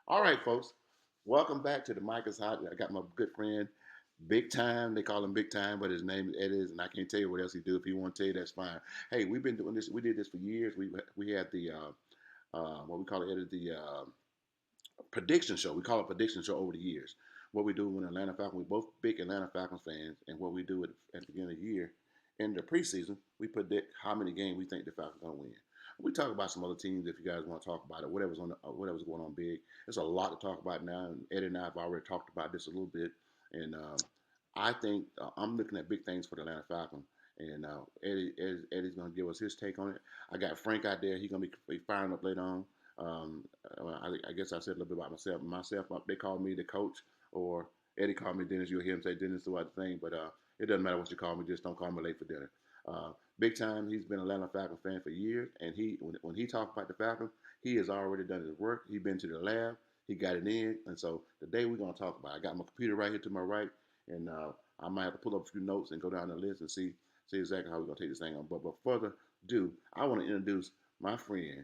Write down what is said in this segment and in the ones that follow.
All right, folks. Welcome back to the Mic is Hot. I got my good friend, Big Time. They call him Big Time, but his name is Ed is, and I can't tell you what else he do. If he want to tell you, that's fine. Hey, we've been doing this. We did this for years. We had the what we call it, Ed, the prediction show. We call it prediction show over the years. What we do when Atlanta Falcons, we're both big Atlanta Falcons fans, and what we do at the beginning of the year, in the preseason, we predict how many games we think the Falcons are gonna win. We talk about some other teams if you guys want to talk about it. Whatever's going on big. There's a lot to talk about now, and Eddie and I have already talked about this a little bit. And I think I'm looking at big things for the Atlanta Falcons. And Eddie's going to give us his take on it. I got Frank out there. He's going to be firing up later on. Um, I guess I said a little bit about myself. They call me the coach, or Eddie called me Dennis. You'll hear him say Dennis throughout the thing, but it doesn't matter what you call me. Just don't call me late for dinner. Big Time, he's been an Atlanta Falcons fan for years, and when he talks about the Falcons, he has already done his work. He's been to the lab, he got it in, and so today we're gonna talk about it. I got my computer right here to my right, and I might have to pull up a few notes and go down the list and see exactly how we're gonna take this thing on. But further ado, I want to introduce my friend,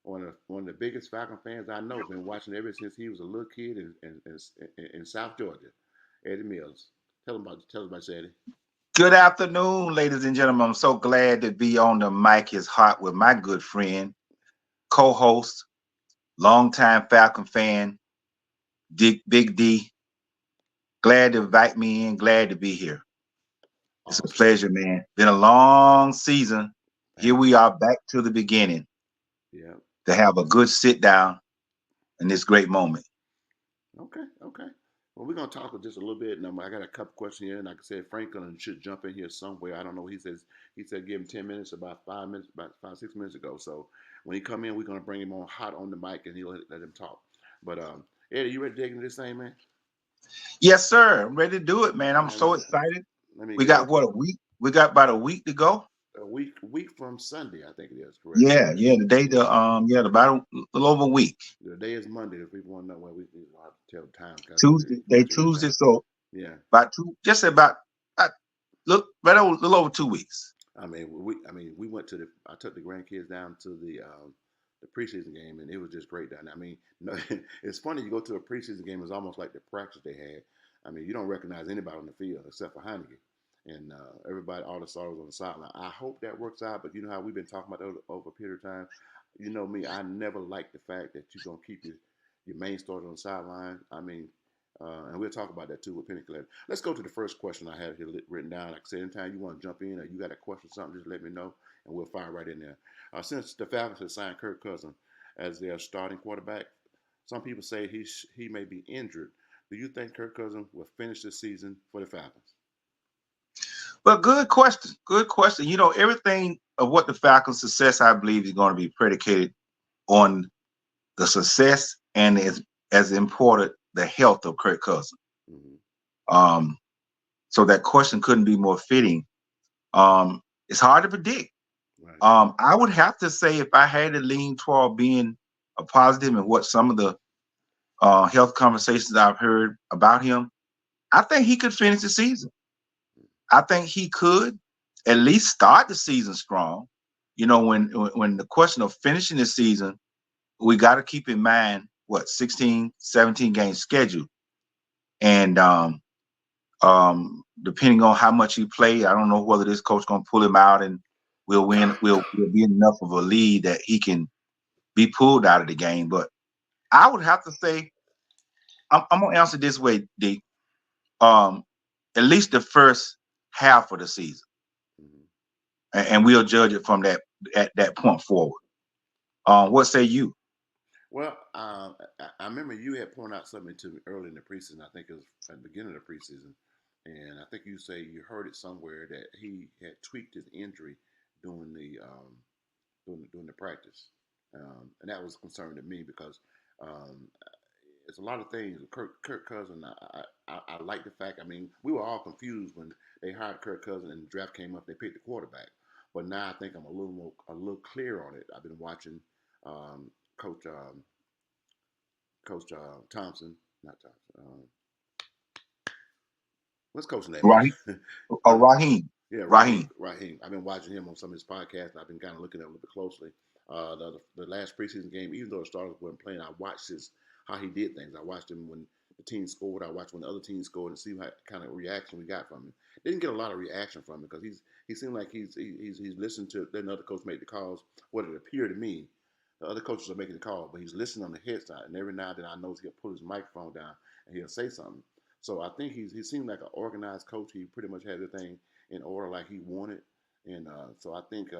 one of the biggest Falcon fans I know. Been watching ever since he was a little kid in South Georgia, Eddie Mills. Tell us about you, Eddie. Good afternoon, ladies and gentlemen. I'm so glad to be on the Mic is Hot with my good friend, co-host, longtime Falcon fan, Big D. Glad to invite me in. Glad to be here. It's a Awesome. pleasure, man. Been a long season. Here Man. we are back to the beginning Yeah. to have a good sit down in this great moment. Okay. Okay. Well, we're gonna talk just a little bit. And I got a couple questions here, and like I said, Franklin should jump in here somewhere. I don't know. He said give him 10 minutes, about 5 minutes, about 5 6 minutes ago. So when he come in, we're gonna bring him on hot on the mic, and he'll let him talk. But Eddie, you ready to dig into this thing, man? Yes, sir. I'm ready to do it, man. I'm Man, so excited. let me We get got this what, a week? We got about a week to go. a week from Sunday, I think it is. Correct. Yeah. The day Yeah. about a little over a week. The day is Monday. If people want to know, well, we have to tell the time calculator. Tuesday, they Eastern Tuesday, time. so Yeah. about uh, a little over 2 weeks. We went to the. I took the grandkids down to the preseason game, and it was just great down there. I mean, no, it's funny you go to a preseason game. It's almost like the practice they had. I mean, you don't recognize anybody on the field except for Heineke, and everybody, all the stars on the sideline. I hope that works out, but you know how we've been talking about that over a period of time. You know me, I never liked the fact that you're gonna keep your main stars on the sideline. I mean, and we'll talk about that too with Penny Collector. Let's go to the first question I have here written down. Like I said, anytime you want to jump in or you got a question or something, just let me know and we'll fire right in there. Since the Falcons have signed Kirk Cousins as their starting quarterback, some people say he may be injured. Do you think Kirk Cousins will finish the season for the Falcons? But good question. Good question. You know, everything of what the Falcons' success, I believe, is going to be predicated on the success and as important the health of Kirk Cousins. Mm-hmm. Um, so that question couldn't be more fitting. It's hard to predict. Right. I would have to say if I had to lean toward being a positive and what some of the health conversations I've heard about him, I think he could finish the season. I think he could at least start the season strong. You know, when the question of finishing the season, we got to keep in mind what 16, 17 game schedule. And depending on how much he play, I don't know whether this coach gonna pull him out and we'll win. We'll be enough of a lead that he can be pulled out of the game. But I would have to say I'm gonna answer this way, D. Um, at least the first half of the season, Mm-hmm. and we'll judge it from that at that point forward. What say you? Well, I remember you had pointed out something to me early in the preseason. I think it was at the beginning of the preseason, and I think you say you heard it somewhere that he had tweaked his injury during during the practice, and that was a concern to me because um, it's a lot of things. Kirk Cousins, I like the fact. I mean, we were all confused when they hired Kirk Cousins and the draft came up. They picked the quarterback, but now I think I'm a little clear on it. I've been watching um, Coach Coach Thompson, not Thompson. What's Coach's name? Raheem, Huh? Raheem, Yeah, Raheem. Raheem. Raheem. I've been watching him on some of his podcasts. And I've been kind of looking at him a little bit closely. The last preseason game, even though the starters weren't playing, I watched how he did things. I watched him when the team scored. I watched when the other team scored and see what kind of reaction we got from him. Didn't get a lot of reaction from him because he seemed like he's listening to letting other coach make the calls. What it appeared to me, the other coaches are making the call, but he's listening on the head side. And every now and then I notice he'll pull his microphone down and he'll say something. So I think he seemed like an organized coach. He pretty much had everything in order like he wanted. And so I think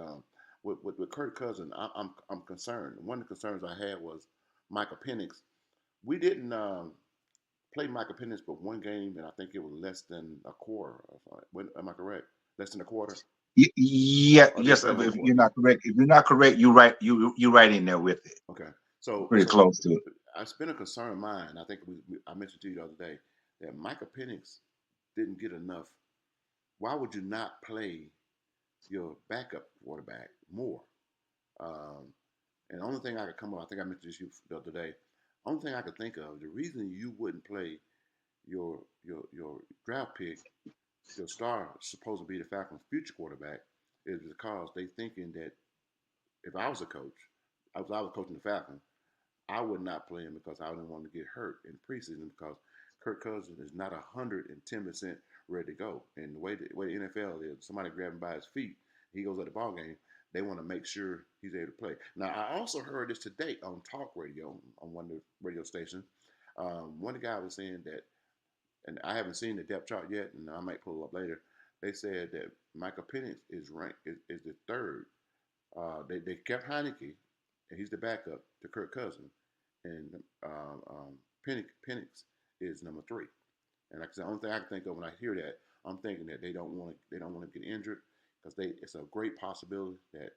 with Kirk Cousins, I'm concerned. One of the concerns I had was Michael Penix. We didn't play Michael Penix but one game, and I think it was less than a quarter. Am I correct? Less than a quarter, Yeah, or did we yes. play a whole If quarter? you're not correct, you're right. You right in there with it. Okay, so Pretty close to it. it's been a concern of mine. I think I mentioned to you the other day that Michael Penix didn't get enough. Why would you not play your backup quarterback more? Um, and the only thing I could come up, I think I mentioned this to you the other day. Only thing I could think of, the reason you wouldn't play your draft pick, your star, supposed to be the Falcons' future quarterback, is because they thinking that if I was a coach, I was coaching the Falcons, I would not play him because I didn't want to get hurt in preseason because Kirk Cousins is not 110% ready to go. And the way the NFL is, somebody grab him by his feet, he goes at the ball game. They want to make sure he's able to play. Now, I also heard this today on talk radio on one of the radio stations. One of the guys was saying that, and I haven't seen the depth chart yet, and I might pull it up later. They said that Michael Penix is ranked is the third. They kept Heineke, and he's the backup to Kirk Cousins, and Penix is number three. And like I said, the only thing I can think of when I hear that, I'm thinking that they don't want to get injured because it's a great possibility that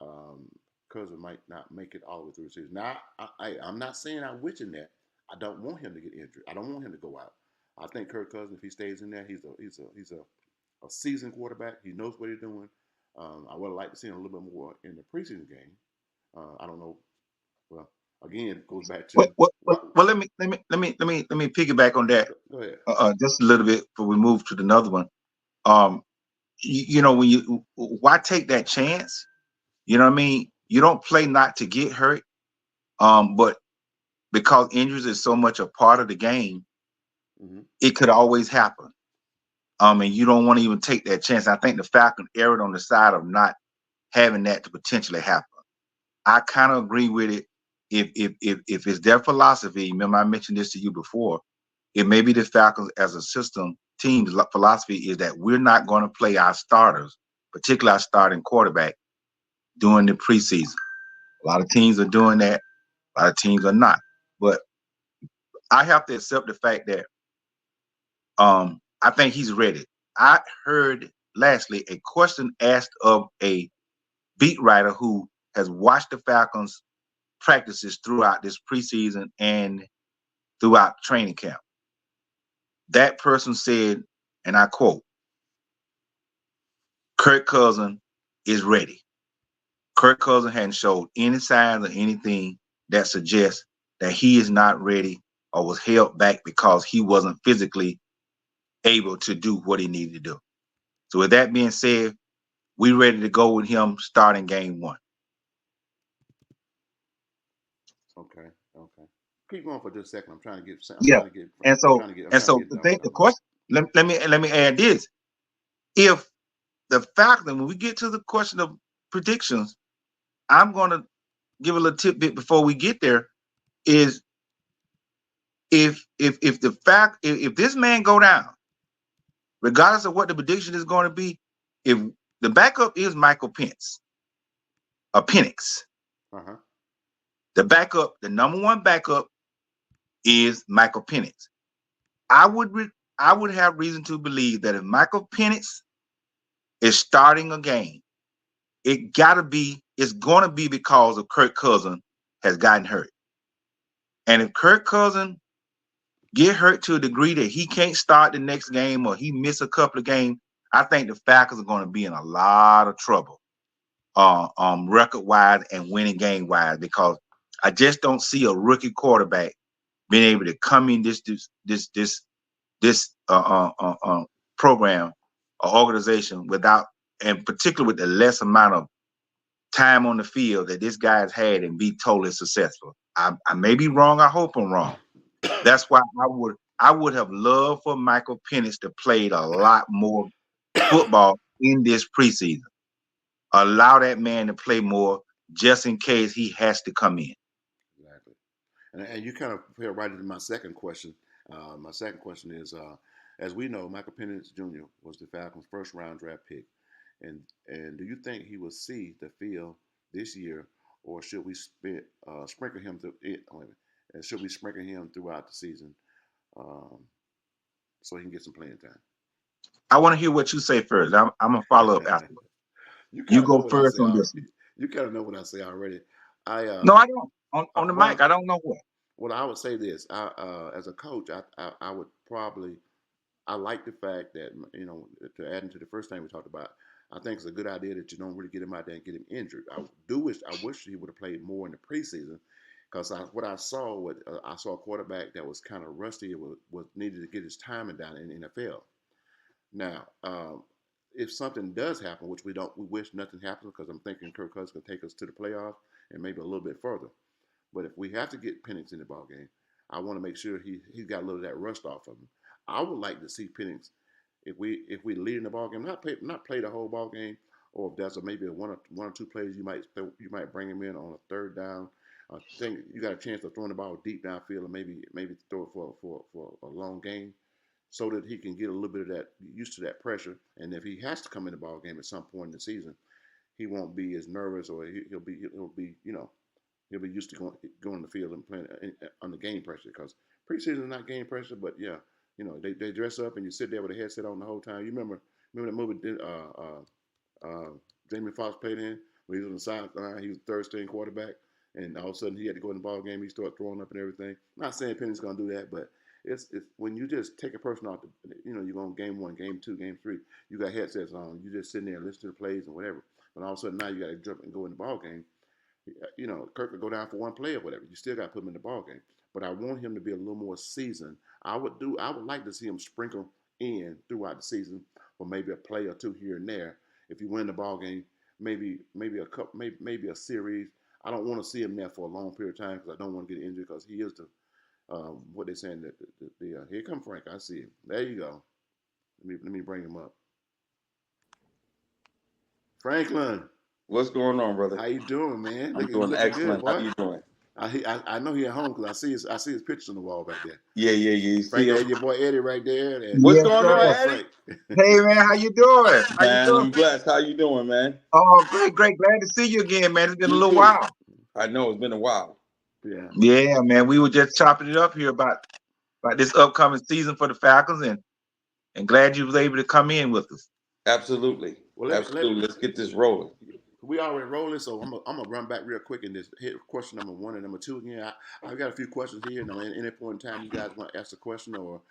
um, Cousins might not make it all the way through the season. Now, I'm not saying I'm wishing that. I don't want him to get injured. I don't want him to go out. I think Kirk Cousins, if he stays in there, he's a seasoned quarterback. He knows what he's doing. I would like to see him a little bit more in the preseason game. I don't know. Well, again, it goes back Well, to well, well, what. well, let me piggyback on that Go ahead. just a little bit before we move to another one. Um, when why take that chance? You know what I mean? You don't play not to get hurt, but because injuries is so much a part of the game, Mm-hmm. it could always happen. And you don't want to even take that chance. I think the Falcons erred on the side of not having that to potentially happen. I kind of agree with it. If it's their philosophy, remember I mentioned this to you before. It may be the Falcons as a system team's philosophy is that we're not going to play our starters, particularly our starting quarterback, during the preseason. A lot of teams are doing that. A lot of teams are not. But I have to accept the fact that I think he's ready. I heard lastly a question asked of a beat writer who has watched the Falcons practices throughout this preseason and throughout training camp. That person said, and I quote, Kirk Cousins is ready. Kirk Cousins hadn't showed any signs or anything that suggests that he is not ready or was held back because he wasn't physically able to do what he needed to do. So with that being said, we ready to go with him starting game one. Okay. Okay. Keep going for just a second. I'm trying to get. I'm Yeah. trying to get. And I'm so trying to get. I'm and trying to so get. the question, let me add this. If the Falcons, when we get to the question of predictions, I'm gonna give a little tidbit before we get there. Is if this man go down, regardless of what the prediction is going to be, if the backup is Michael Penix, Uh huh. the backup, the number one backup is Michael Penix. I would I would have reason to believe that if Michael Penix is starting a game, it's gonna be because of Kirk Cousins has gotten hurt. And if Kirk Cousins get hurt to a degree that he can't start the next game or he miss a couple of games, I think the Falcons are going to be in a lot of trouble, record wise and winning game wise, because I just don't see a rookie quarterback being able to come in this program or organization without, and particularly with the less amount of time on the field that this guy's had and be totally successful. I may be wrong. I hope I'm wrong. That's why I would have loved for Michael Penix to played a lot more football in this preseason. Allow that man to play more just in case he has to come in. Exactly. And you kind of fell right into my second question. My second question is, as we know, Michael Penix Jr. was the Falcons' first round draft pick, and do you think he will see the field this year, or should we sprinkle him through it? And should we sprinkle him throughout the season um, so he can get some playing time? I want to hear what you say first. I'm gonna follow up afterwards. You kind You of know go what I first say. on this one. You kind of know what I say already. I No, I don't. On the mic, well, I don't know what. well, I would say this. As a coach, I would probably I like the fact that to add into the first thing we talked about. I think it's a good idea that you don't really get him out there and get him injured. I wish he would have played more in the preseason because what I saw I saw a quarterback that was kind of rusty. Was needed to get his timing down in the NFL. Now, if something does happen, which we wish nothing happens because I'm thinking Kirk Cousins can take us to the playoffs and maybe a little bit further. But if we have to get Penix in the ball game, I want to make sure he's got a little of that rust off of him. I would like to see Penix if we lead in the ball game, not play the whole ball game, or if there's maybe one or two plays you might bring him in on a third down. I think you got a chance of throwing the ball deep downfield and maybe throw it for a long game so that he can get a little bit of that used to that pressure. And if he has to come in the ball game at some point in the season, he won't be as nervous, or he'll be used to going on the field and playing under game pressure because preseason is not game pressure, but yeah, they dress up and you sit there with a headset on the whole time. You remember that movie Jamie Foxx played in when he was on the sideline, he was third string quarterback, and all of a sudden he had to go in the ball game. He started throwing up and everything. I'm not saying Penny's gonna do that, but it's when you just take a person off you're going game one, game two, game three. You got headsets on. You just sitting there and listen to the plays and whatever. But all of a sudden now you got to jump and go in the ball game. Kirk could go down for one play or whatever. You still got to put him in the ball game. But I want him to be a little more seasoned. I would like to see him sprinkle in throughout the season, or maybe a play or two here and there. If you win the ball game, maybe a cup, maybe a series. I don't want to see him there for a long period of time because I don't want to get injured because he is what they're saying that here come Frank. I see him. There you go. Let me bring him up. Franklin, What's going on, brother? how you doing, man? I'm You doing looking good, excellent. How boy. you doing? I know he at home because I see his pictures on the wall back there. Yeah. You Frank, see him? and your boy Eddie right there, and What's Yes, going your on, boy sir. Eddie? Frank. Hey man, how you doing? How you Man, doing? I'm blessed. How you doing, man? Oh, great, great. Glad to see you again, man. It's been a You little too. while. I know it's been a while. Yeah. Yeah, man. We were just chopping it up here about this upcoming season for the Falcons, and glad you was able to come in with us. Absolutely. Well, Absolutely. Let's get this rolling. we already rolling, so I'm gonna run back real quick and just hit question number one and number two again. I've got a few questions here, and at any point in time you guys want to ask a question or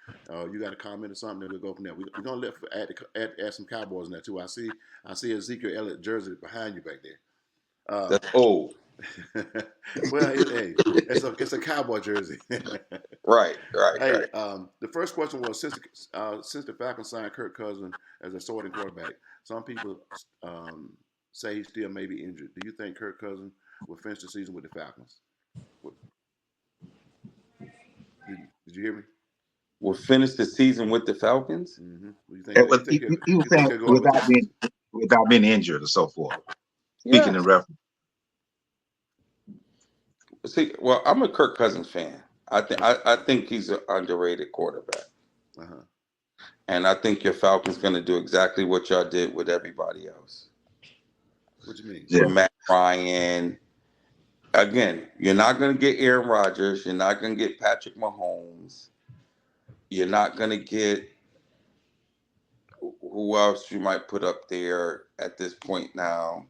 you got a comment or something, then we'll go from there. We're gonna add some Cowboys in there too. I see Ezekiel Elliott jersey behind you back there. That's old. Well, hey, it's a Cowboy jersey. Hey, Right. the first question was since the Falcons signed Kirk Cousins as a starting quarterback, some people say he still may be injured. Do you think Kirk Cousins will finish the season with the Falcons? What- Did you hear me? We'll finish the season with the Falcons. What do you think? It You was, think he was you think saying he'll go out with this season? without being injured or so forth. Speaking Yeah. in reference. See, well, I'm a Kirk Cousins fan. I think he's an underrated quarterback. Uh huh. And I think your Falcons gonna do exactly what y'all did with everybody else. What you mean? Yeah. With Matt Ryan. Again, you're not gonna get Aaron Rodgers, you're not gonna get Patrick Mahomes, you're not gonna get who else you might put up there at this point now.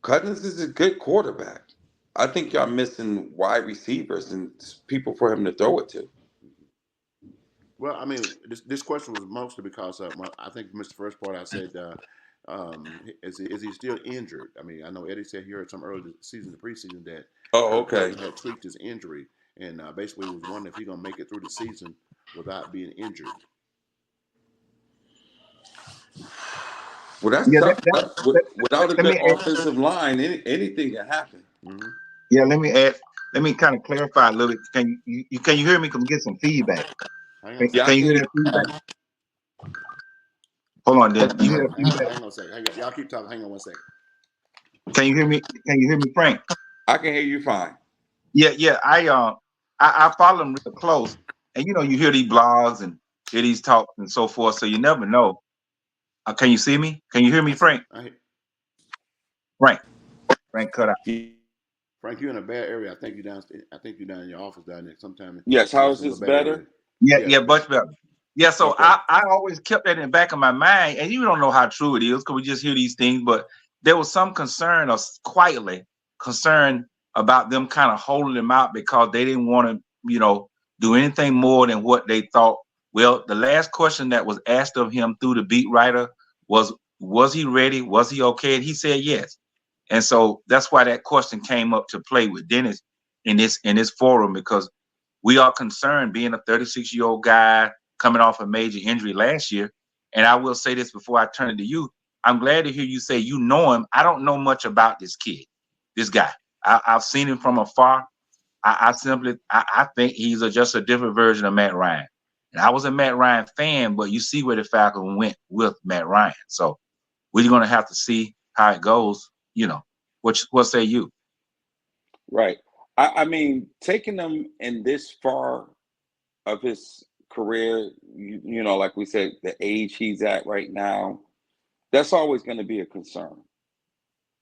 Cousins is a good quarterback. I think y'all missing wide receivers and people for him to throw it to. Well, I mean, this question was mostly because I think missed the first part. I said, is he still injured? I mean, I know Eddie said he heard some early season, the preseason, that Oh, Kirk okay. Cousins had tweaked his injury, and basically was wondering if he's gonna make it through the season without being injured. Well, that's Yeah, tough. Without a let good me offensive line, anything can happen. hmm Yeah, let me add. Let me kind of clarify a little bit. Can you hear me? Can we get some feedback? Hang on a Can, Yeah, second. I can you can hear hear that feedback? you. Hold on, Hang then. on, You hang hear on, that hang on, feedback? hang on a second. Y'all keep talking. Hang on one second. Can you hear me? Can you hear me, Frank? I can hear you fine. Yeah, yeah. I follow them real close, and you hear these blogs and hear these talks and so forth. So you never know. Can you see me? Can you hear me, I see. Frank? Frank, Frank, cut out. Frank, you're in a bad area. I think you're down. I think you're down in your office down there. Sometimes Yes, how it's is a little this bad area. better? Yeah, Yeah. yeah, much better. Yeah, so Okay. I always kept that in the back of my mind, and you don't know how true it is because we just hear these things, but there was some concern or quietly concern about them kind of holding him out because they didn't want to, do anything more than what they thought. Well, the last question that was asked of him through the beat writer was he ready? Was he okay? And he said yes. And so that's why that question came up to play with Dennis in this forum because we are concerned being a 36-year-old guy coming off a major injury last year. And I will say this before I turn it to you. I'm glad to hear you say you know him. I don't know much about this kid, this guy. I've seen him from afar. I think he's just a different version of Matt Ryan. And I was a Matt Ryan fan, but you see where the Falcons went with Matt Ryan. So we're going to have to see how it goes. What say you? Right. I mean, taking him in this far of his career, like we said, the age he's at right now, that's always going to be a concern.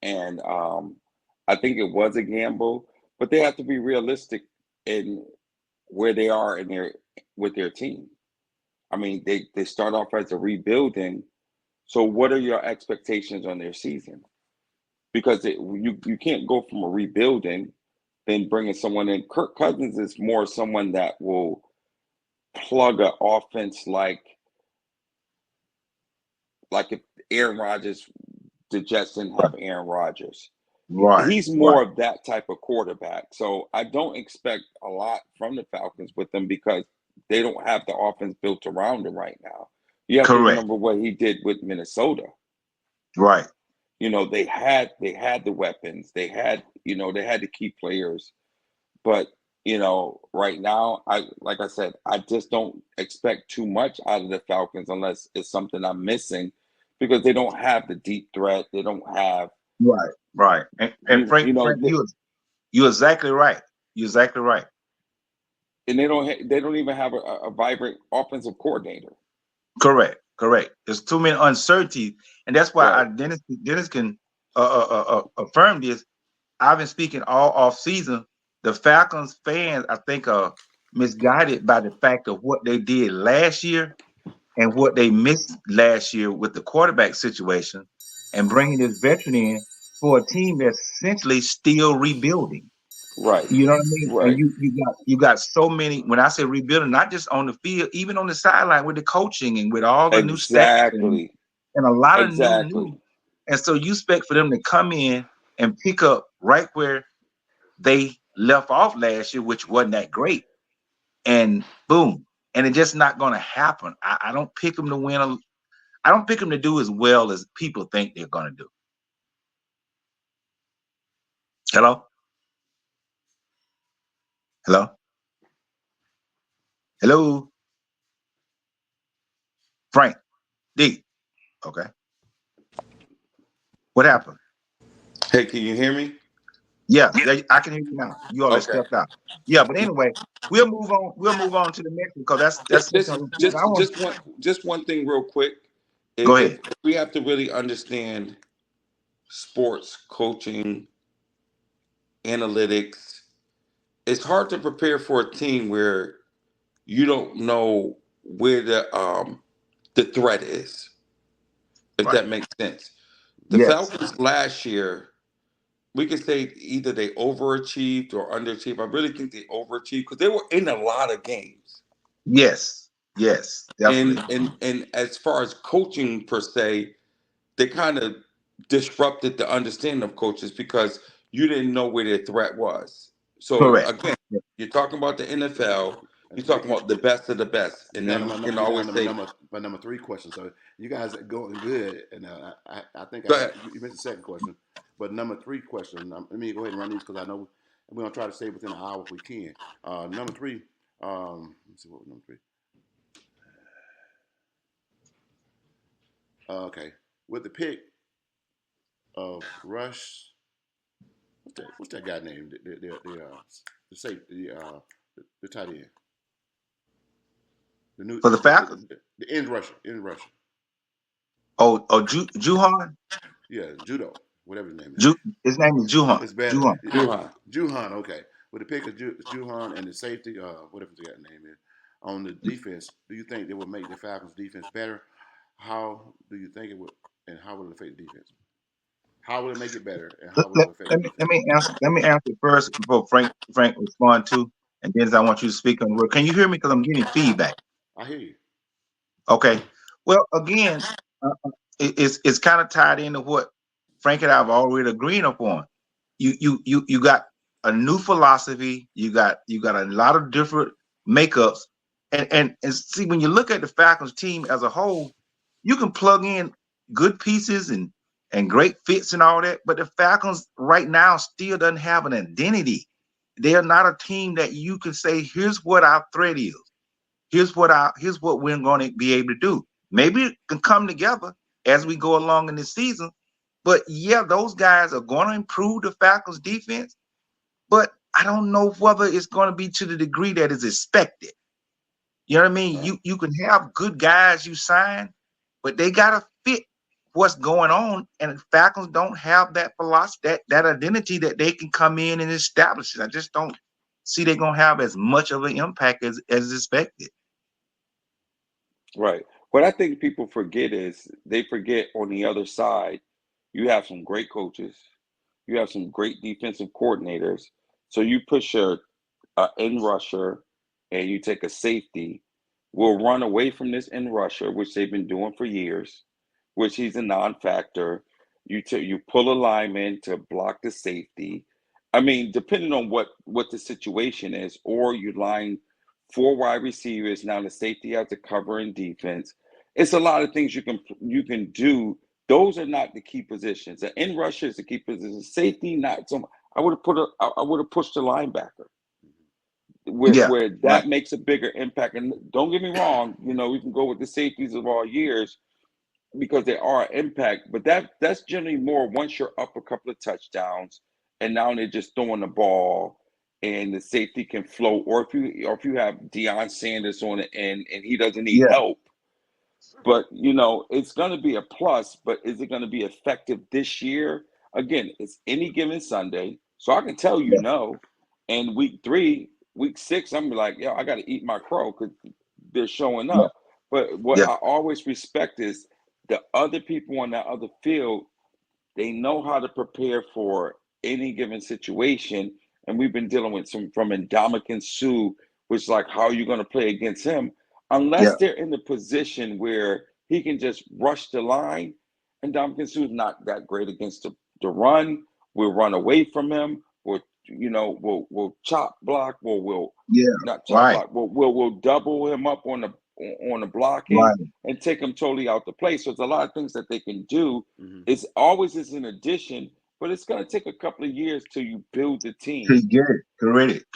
And I think it was a gamble, but they have to be realistic in where they are in their with their team. I mean, they start off as a rebuilding. So, what are your expectations on their season? Because you can't go from a rebuilding then bringing someone in. Kirk Cousins is more someone that will plug an offense like if Aaron Rodgers, the Jets didn't have Aaron Rodgers. Right, He's right, more of that type of quarterback. So I don't expect a lot from the Falcons with them because they don't have the offense built around him right now. You have to correct, remember what he did with Minnesota. right, They had the weapons. They had the key players. But right now, like I said, I just don't expect too much out of the Falcons unless it's something I'm missing because they don't have the deep threat. They don't have right, right. And you Frank, you know Frank, you're exactly right. You're exactly right. and they don't even have a vibrant offensive coordinator. Correct, correct. There's too many uncertainties, and that's why Right. Dennis can affirm this. I've been speaking all off season. The Falcons fans, I think, are misguided by the fact of what they did last year and what they missed last year with the quarterback situation, and bringing this veteran in for a team that's essentially still rebuilding. Right. You know what I mean? And Right. you got so many. When I say rebuilding, not just on the field, even on the sideline with the coaching and with all the new staff Exactly. and a lot of Exactly. new. And so you expect for them to come in and pick up right where they left off last year, which wasn't that great, and boom, and it's just not going to happen. I don't pick them to win. I don't pick them to do as well as people think they're going to do. Hello, hello, hello, Frank D. Okay, what happened? Hey, can you hear me? Yeah, I can hear you now. You already Okay. stepped out. Yeah, but anyway, we'll move on. We'll move on to the next one because that's This something is I just want. just one thing real quick. Go If ahead. we have to really understand sports coaching, analytics, it's hard to prepare for a team where you don't know where the threat is, if Right. that makes sense. The Yes. Falcons last year, we could say either they overachieved or underachieved. I really think they overachieved because they were in a lot of games. Yes. Yes. And Definitely. and as far as coaching per se, they kind of disrupted the understanding of coaches because you didn't know where their threat was. So Correct. again, Yeah. you're talking about the NFL, And you're talking about the best of the best, you and down then to we my can you down always to say, my number three question. So you guys are going good, and I think I "Go got ahead." you missed the second question, but number three question. Let me go ahead and run these because I know we're gonna try to stay within an hour if we can. Number three. Let's see what was number three. Okay, with the pick of Rush, what's that guy named? The safe the tight end. The new For the Falcons? the end rusher, Juhan? Yeah, judo, whatever his name is. His name is Juhan. It's bad. Juhan. Juhan. Okay, with the pick of Juhan and the safety, whatever the guy's name is, on the defense, do you think they will make the Falcons defense better? How do you think it would, and how will it affect the defense? How will it make it better, and how will it affect the defense? Let me answer first before Frank respond to, and then I want you to speak on the word. Can you hear me? Because I'm getting feedback. I hear you. Okay. Well, again, it's kind of tied into what Frank and I have already agreed upon. You got a new philosophy. You got a lot of different makeups, and see, when you look at the Falcons team as a whole, you can plug in good pieces and great fits and all that, but the Falcons right now still doesn't have an identity. They are not a team that you can say, here's what our threat is. Here's what we're going to be able to do. Maybe it can come together as we go along in this season. But yeah, those guys are going to improve the Falcons defense, but I don't know whether it's going to be to the degree that is expected. You know what I mean? You can have good guys you sign, but they got to fit what's going on. And the Falcons don't have that philosophy, that identity that they can come in and establish it. I just don't see they're going to have as much of an impact as expected. Right. What I think people forget is they forget on the other side, you have some great coaches, you have some great defensive coordinators. So you push a in rusher and you take a safety, will run away from this in rusher, which they've been doing for years, which he's a non-factor. You pull a lineman to block the safety. I mean, depending on what the situation is, or you line four wide receivers. Now the safety has to cover in defense. It's a lot of things you can do. Those are not the key positions. The in rusher is the key position. Safety, not so much. I would have pushed the linebacker Yeah, where right. that makes a bigger impact. And don't get me wrong, we can go with the safeties of all years because they are an impact, but that's generally more once you're up a couple of touchdowns and now they're just throwing the ball and the safety can float, or if you have Deion Sanders on the end and he doesn't need Yeah, help. But it's going to be a plus, but is it going to be effective this year? Again, it's any given Sunday, so I can tell yeah, no. And week 3, week 6, I'm like, yo, I got to eat my crow because they're showing yeah, up. But what yeah, I always respect is the other people on that other field. They know how to prepare for any given situation, and we've been dealing with some from Ndamukong Suh, which is like how are you going to play against him yeah, unless they're in the position where he can just rush the line. And Ndamukong Suh is not that great against the run. We'll run away from him. We'll chop block. We'll yeah. not chop Right, block. We'll double him up on the blocking right. and take him totally out the play. So there's a lot of things that they can do. Mm-hmm. It's always is an addition, but it's going to take a couple of years till you build the To team get it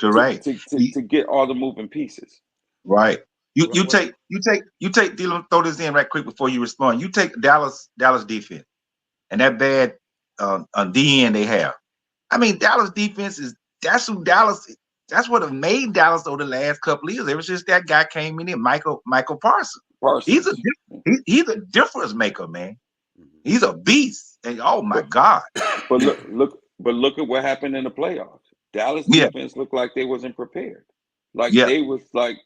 correct. to get all the moving pieces. Right. You What you what? take you take you take Dylan, throw this in right quick before you respond. You take Dallas defense and that bad DN they have. I mean, Dallas defense that's who Dallas. That's what have made Dallas over the last couple of years. Ever since that guy came in here, Michael Parsons. He's a Parsons. he's a difference maker, man. Mm-hmm. He's a beast. And oh my But God. look at what happened in the playoffs. Dallas Yeah, defense looked like they wasn't prepared. Like yeah, they was like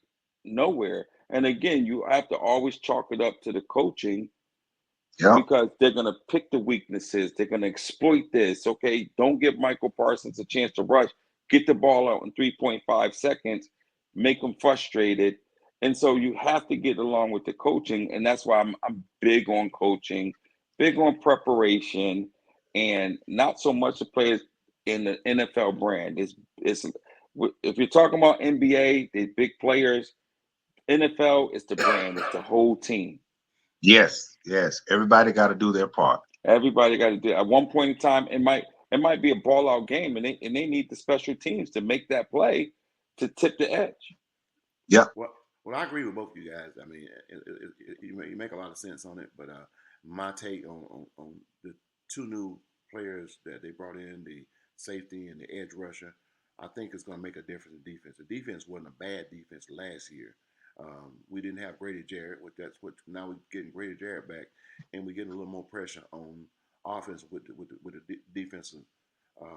nowhere. And again, you have to always chalk it up to the coaching yeah, because they're going to pick the weaknesses. They're going to exploit this. Okay, don't give Michael Parsons a chance to rush. Get the ball out in 3.5 seconds. Make them frustrated. And so you have to get along with the coaching, and that's why I'm big on coaching, big on preparation, and not so much the players in the NFL brand. It's if you're talking about NBA, the big players, NFL is the brand. It's the whole team. yes, yes. Everybody got to do their part. Everybody got to do. At one point in time, it might it might be a ball out game, and they need the special teams to make that play to tip the edge. Yep. Well, I agree with both of you guys. I mean, you make a lot of sense on it, but my take on the two new players that they brought in, the safety and the edge rusher, I think it's going to make a difference in defense. The defense wasn't a bad defense last year. We didn't have Grady Jarrett, that's what now we're getting Grady Jarrett back, and we're getting a little more pressure on offense with the defensive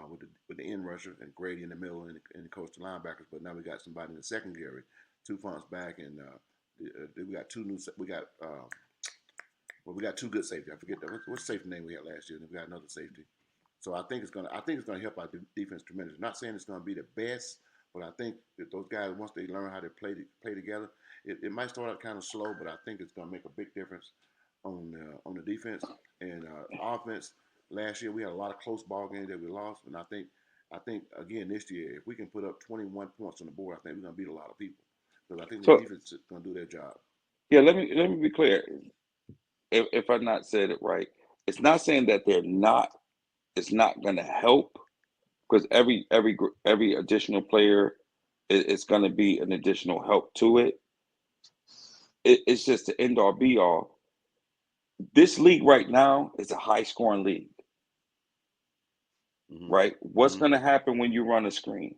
with the end rusher and Grady in the middle and the coastal linebackers. But now we got somebody in the secondary, two fronts back, and we got two new. We got two good safety. I forget that. What's the safety name we had last year? And we got another safety. So I think it's gonna help our defense tremendously. I'm not saying it's gonna be the best, but I think that those guys, once they learn how to play together, it might start out kind of slow, but I think it's gonna make a big difference on the defense and offense. Last year we had a lot of close ball games that we lost, and I think again this year if we can put up 21 points on the board, I think we're gonna beat a lot of people because I think the So defense is gonna do their job. yeah, let me be clear. If I've not said it right, it's not saying that they're not. It's not going to help because every additional player is going to be an additional help to it. It's just the end all be all. This league right now is a high scoring league, Mm-hmm. right? What's Mm-hmm. going to happen when you run a screen?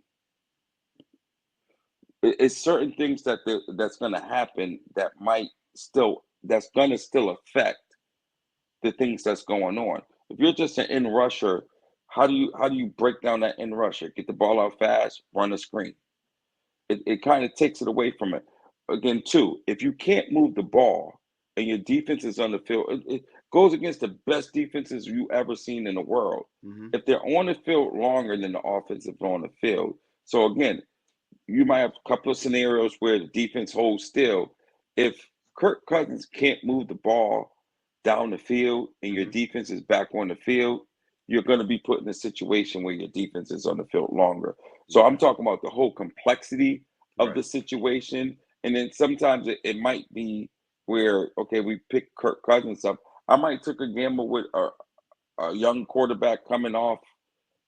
It's certain things that's going to happen that's going to still affect the things that's going on. If you're just an in rusher, how do you break down that in rusher? Get the ball out fast, run a screen. It kind of takes it away from it. Again, too, if you can't move the ball and your defense is on the field, it goes against the best defenses you ever seen in the world. Mm-hmm. If they're on the field longer than the offensive on the field. So again, you might have a couple of scenarios where the defense holds still. If Kirk Cousins can't move the ball down the field and your Mm-hmm. defense is back on the field, you're going to be put in a situation where your defense is on the field longer. So I'm Right. talking about the whole complexity of Right. the situation. And then sometimes it might be where, okay, we pick Kirk Cousins up. I might took a gamble with a young quarterback coming out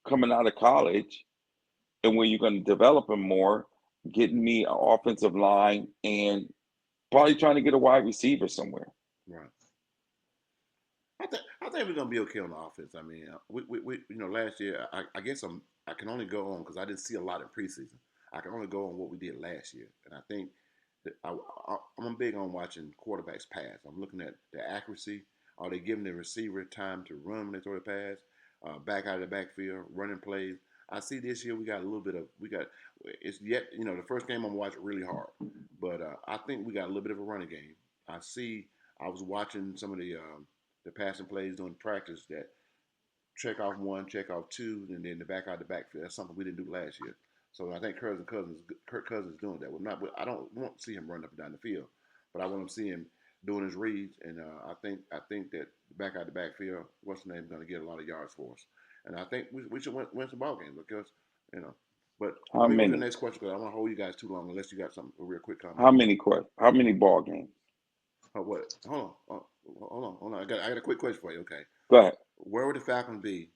of college and where you're going to develop him more, getting me an offensive line and probably trying to get a wide receiver somewhere. Right. I think we're gonna be okay on the offense. I mean, we last year I guess I can only go on because I didn't see a lot in preseason. I can only go on what we did last year, and I think that I'm big on watching quarterbacks pass. I'm looking at the accuracy. Are they giving the receiver time to run when they throw the pass? Back out of the backfield, running plays. I see this year we got a little bit of it's yet the first game I'm gonna watch it really hard, but I think we got a little bit of a running game. I was watching some of the passing plays during practice that check off one, check off two, and then the back out the backfield. That's something we didn't do last year. So I think Kirk Cousins is doing that. I don't want to see him run up and down the field, but I want to see him doing his reads. And I think that the back out the backfield, what's the name, is going to get a lot of yards for us. And I think we should win some ball games because you know. But How let me go to the many? next question because I don't want to hold you guys too long unless you got something a real quick comment. How many ball games? Oh, what? Hold on. I got a quick question for you. Okay, Go ahead. where would the Falcons be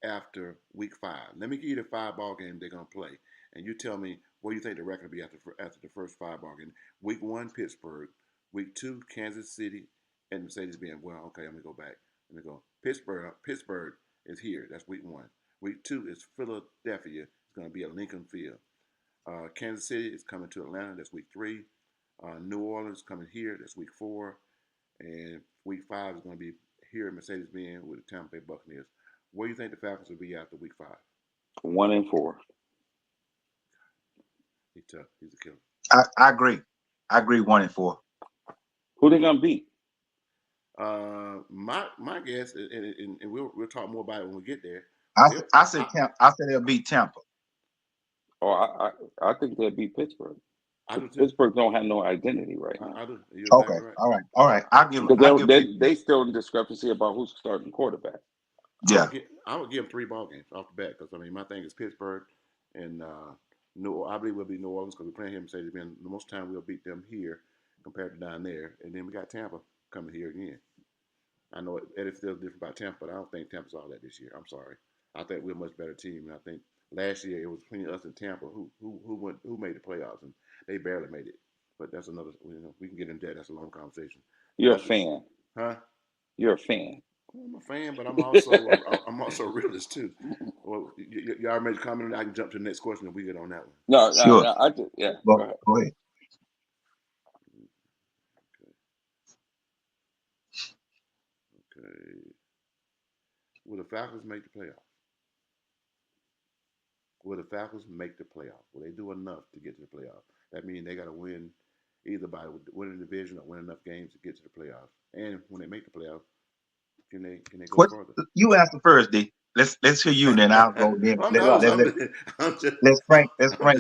after week 5? Let me give you the 5 ball games they're gonna play, and you tell me where you think the record will be after the first 5 ball games. Week 1, Pittsburgh. Week 2, Kansas City, and Mercedes-Benz. Well, okay, let me go back. Let me go. Pittsburgh is here. That's week 1. Week 2 is Philadelphia. It's gonna be at Lincoln Field. Kansas City is coming to Atlanta. That's week 3. New Orleans coming here. That's week 4. And week 5 is going to be here at Mercedes-Benz with the Tampa Bay Buccaneers. Where do you think the Falcons will be after week 5? 1-4. He's tough. He's a killer. I agree. I agree 1-4. Who they gonna beat? My guess, and we'll talk more about it when we get there. I said Tampa. I said they'll beat Tampa. Oh, I think they'll beat Pittsburgh. I do too. Pittsburgh don't have no identity right now I do. You're Okay. exactly right. All right. I'll give because Pittsburgh. they still in discrepancy about who's starting quarterback. Yeah. I would give them 3 ball games off the bat because I mean my thing is Pittsburgh and I believe we'll beat New Orleans because we're playing here in Mercedes-Benz. The most time we'll beat them here compared to down there, and then we got Tampa coming here again. I know it feels different about Tampa, but I don't think Tampa's all that this year. I'm sorry. I think we're a much better team. And I think last year it was between us and Tampa who made the playoffs, and they barely made it. But that's another. We can get into that. That's a long conversation. But You're a I think, fan. huh? You're a fan. I'm a fan, but I'm also a realist too. Well, you already made a comment. I can jump to the next question and we get on that one. No, no, Sure. no. I just, yeah. Go Go, ahead. go ahead. Okay. Will the Falcons make the playoffs? Will the Falcons make the playoffs? Will they do enough to get to the playoffs? That means they got to win either by winning the division or win enough games to get to the playoffs. And when they make the playoffs, can they go What further? you answer first, D. Let's hear you, then I'll go. Then I'm, let no, let let I'm just, let's Frank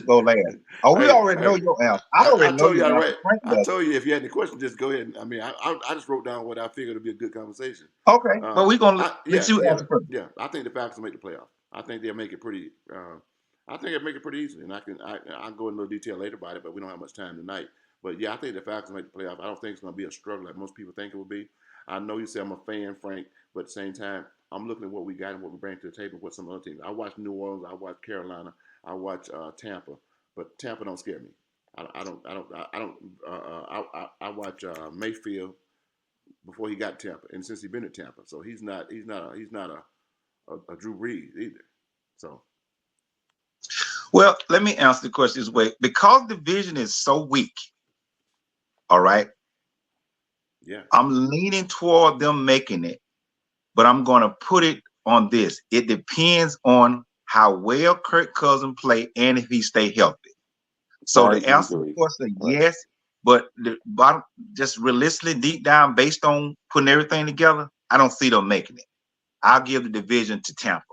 go last. Oh, we hey, already know hey, your answer. I I already know told you your answer. already. Frank I does. told you if you had any questions, just go ahead. I mean, I just wrote down what I figured would be a good conversation. Okay, but we're gonna let Yeah, you yeah, answer first. yeah. I think the Falcons will make the playoff. I think they'll make it pretty. I think they'll make it pretty easily, and I'll go into detail later about it, but we don't have much time tonight. But yeah, I think the Falcons will make the playoff. I don't think it's going to be a struggle like most people think it will be. I know you say I'm a fan, Frank, but at the same time, I'm looking at what we got and what we bring to the table. What some other teams. I watch New Orleans. I watch Carolina. I watch Tampa, but Tampa don't scare me. I watch Mayfield before he got Tampa, and since he's been at Tampa, so he's not a Drew Brees either. So Well, let me answer the question this way. Because the division is so weak, all right, yeah, I'm leaning toward them making it, but I'm gonna put it on this. It depends on how well Kirk Cousins play and if he stay healthy. So to Barring answer the injuries. question, Right. yes, but the bottom, just realistically, deep down, based on putting everything together, I don't see them making it. I'll give the division to Tampa.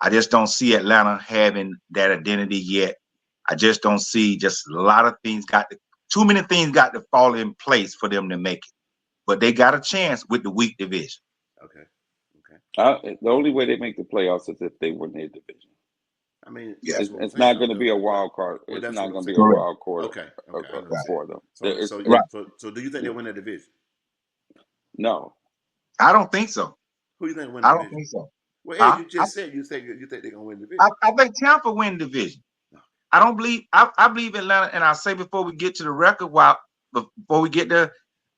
I just don't see Atlanta having that identity yet. I just don't see just a lot of things too many things got to fall in place for them to make it. But they got a chance with the weak division. okay, okay. The only way they make the playoffs is if they win their division. I mean, Yeah, that's what I'm It's saying not though. going to be a wild card. Well, It's that's not what I'm going to be saying. a correct. wild card Okay, okay, I Right. understand. for them. So so Right. so do you think they Yeah. win that division? No. I don't think so. Who do you think win I the don't division? think so. Well, Ed, Huh? you just said you think they're gonna win the division. I think Tampa win division. No. I don't believe I believe Atlanta, and I'll say before we get to the record, before we get there,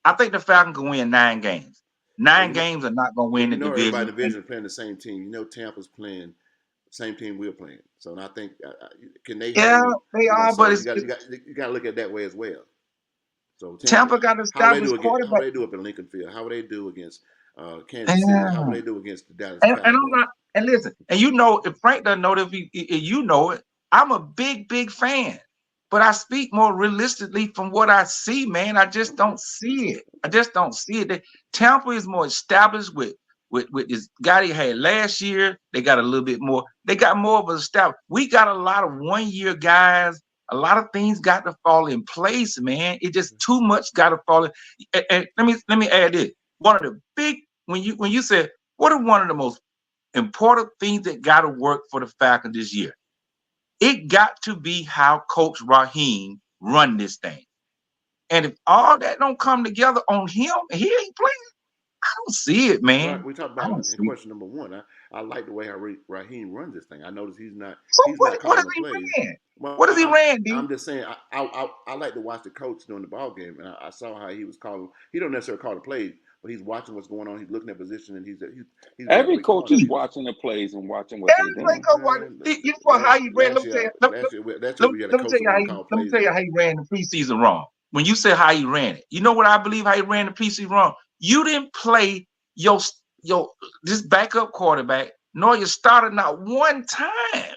I think the Falcons can win 9 games. Well, 9 games are not gonna win the everybody in division. the division is playing the same team. You know, Tampa's playing the same team we're playing. So, and I think can they Yeah, hang? they are, So but you got to look at it that way as well. So Tampa, Tampa got an how they established do again? How quarterback. would they do up in Lincoln Field? How would they do against Kansas City? How would Yeah. they do against the Dallas And I'm Cowboys? not. And listen, and you know, if Frank doesn't know it, if you know it, I'm a big fan. But I speak more realistically from what I see, man. I just Okay. don't see it. I just don't see it. Tampa is more established with this guy they had last year. They got a little bit more. They got more of a staff. We got a lot of 1 year guys. A lot of things got to fall in place, man. It just too much got to fall in. And let me add this. One of the big when you said what are one of the most important things that got to work for the Falcons this year? It got to be how Coach Raheem run this thing. And if all that don't come together on him, he ain't playing. I don't see it, Right, man. we talked I about don't it in see it. question number one. I like the way how Raheem runs this thing. I noticed So he's what, not what calling is the plays. he ran? Well, What is he ran, D? I'm just saying I like to watch the coach during the ball game, and I saw how he was calling. He don't necessarily call the plays, but he's watching what's going on. He's looking at position, and he's being a Every great coach part of is it. watching the plays and watching what they're Every doing. coach, what you know what, how he ran? Let me tell you. Last year we had a Let me coach tell who you how wanted to he call let me plays tell and you how he ran the preseason wrong. When you say how he ran it, you know what I believe how he ran the preseason wrong. You didn't play your this backup quarterback, nor your starter not one time.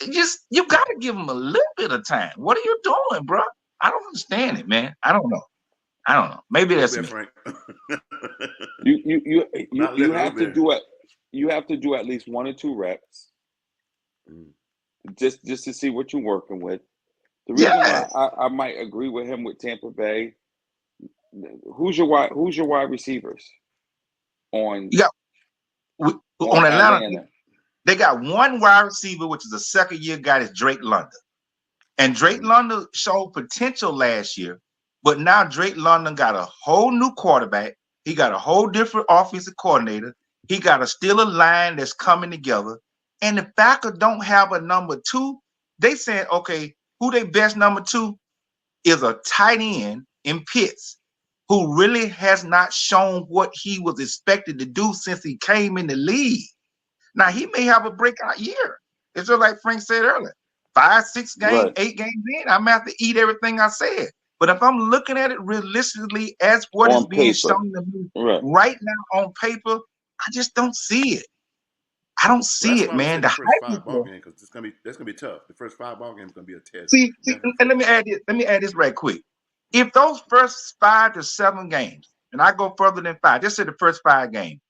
You got to give him a little bit of time. What are you doing, bro? I don't understand it, man. I don't know. Maybe a little that's bit, me. Frank. Not a You little, a little have to bit. do it. You have to do at least 1 or 2 reps Mm. just to see what you're working with. The reason Yes. why I might agree with him with Tampa Bay, who's your wide receivers on You got on Atlanta. Atlanta? They got one wide receiver, which is a second-year guy. That's Drake London. And Drake Mm. London showed potential last year, but now Drake London got a whole new quarterback. He got a whole different offensive coordinator. He got a still a line that's coming together. And the Falcons don't have a number two. They said, okay, who their best number two is a tight end in Pitts, who really has not shown what he was expected to do since he came in the league. Now he may have a breakout year. It's just like Frank said earlier. 5, 6 games, Right. 8 games in, I'm gonna have to eat everything I said. But if I'm looking at it realistically as what is On being paper. shown to me Right. right now on paper, I just don't see it. I don't Well, see that's it, why we man. said The the first hype is 5 ball there. games because that's gonna be tough. The first 5 ball games gonna be a test, See, definitely and for let him. me add this right quick. If those first 5 to 7 games, and I go further than 5, just say the first 5 games,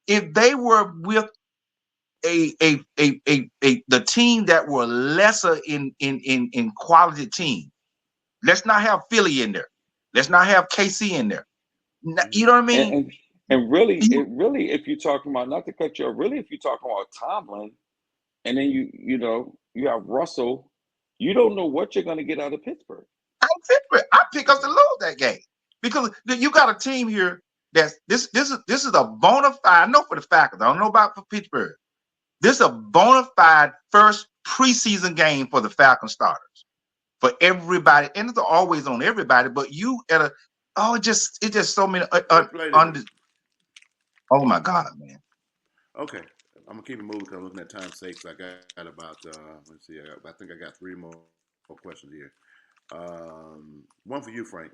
if they were with the team that were lesser in quality team, let's not have Philly in there. Let's not have KC in there. You know what I And mean? and, and really, You, it really, if you're talking about, not to cut you off, really, if you're talking about Tomlin, and then you have Russell, you don't know what you're going to get out of Pittsburgh. I pick us to Yeah. lose that game because you got a team here that's this is a bona fide. I know for the Falcons. I don't know about for Pittsburgh. This is a bona fide first preseason game for the Falcon starters for everybody, and it's always on everybody. But you at a it's just so many What play did it? oh my God, man. Okay, I'm gonna keep it moving because I'm looking at time's sake. So I got about let's see. I think I got 3 more questions here. One for you, Frank.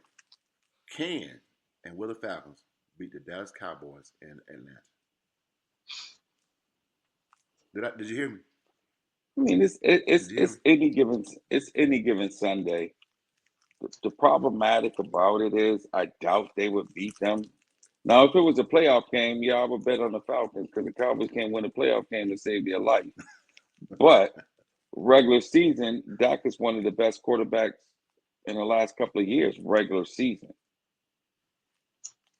Can and will the Falcons beat the Dallas Cowboys in Atlanta? Did you hear me? I mean, Did you hear me? it's any given Sunday. The problematic about it is, I doubt they would beat them. Now, if it was a playoff game, yeah, I would bet on the Falcons because the Cowboys can't win a playoff game to save their life. But regular season, Dak is one of the best quarterbacks in the last couple of years. Regular season,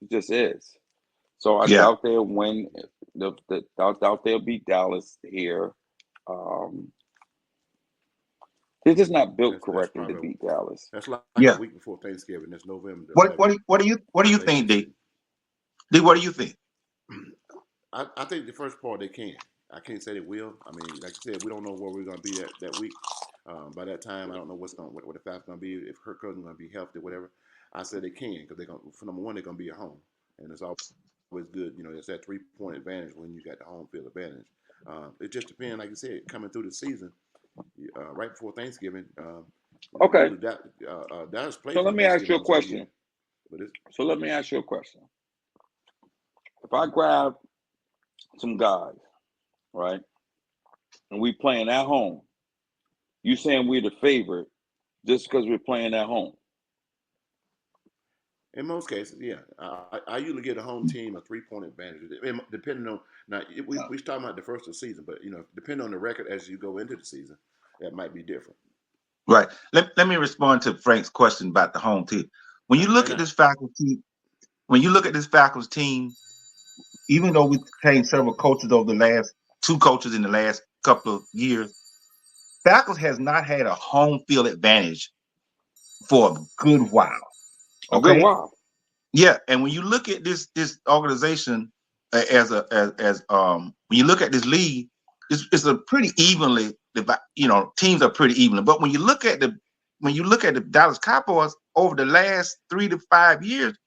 it just is. So I Yeah, doubt they'll win. I doubt they'll beat Dallas here. Um, they're just not built That's correctly to probably beat Dallas. that's like a yeah. week before Thanksgiving. That's November the What 11th, what do you late in think, the D? season. D, what do you think? I think the first part they can. I can't say they will. I mean, like you said, we don't know where we're gonna be that week. By that time, I don't know what the Falcons gonna be. If Kirk Cousins gonna be healthy, whatever. I said they can because they're gonna for number one they're gonna be at home, and it's always good. It's that 3 point advantage when you got the home field advantage. It just depends, like you said, coming through the season, right before Thanksgiving. Okay, Usually Dallas so plays let on me ask you Thanksgiving a almost every year, question. but it's So let me ask you a question. If I grab some guys, right, and we playing at home, you saying we're the favorite just because we're playing at home? in most cases, yeah. I usually give the home team a 3 point advantage. Depending on now, we talking about the first of the season, but depending on the record as you go into the season, that might be different. Right. Let me respond to Frank's question about the home team. When you look And at this faculty, when you look at this faculty team, even though we changed several coaches over the last 2 coaches in the last couple of years, Falcons has not had a home field advantage for a good while. A good Okay, while. yeah, and when you look at this organization as when you look at this league, it's a pretty evenly divided. Teams are pretty evenly. But when you look at the Dallas Cowboys over the last 3 to 5 years,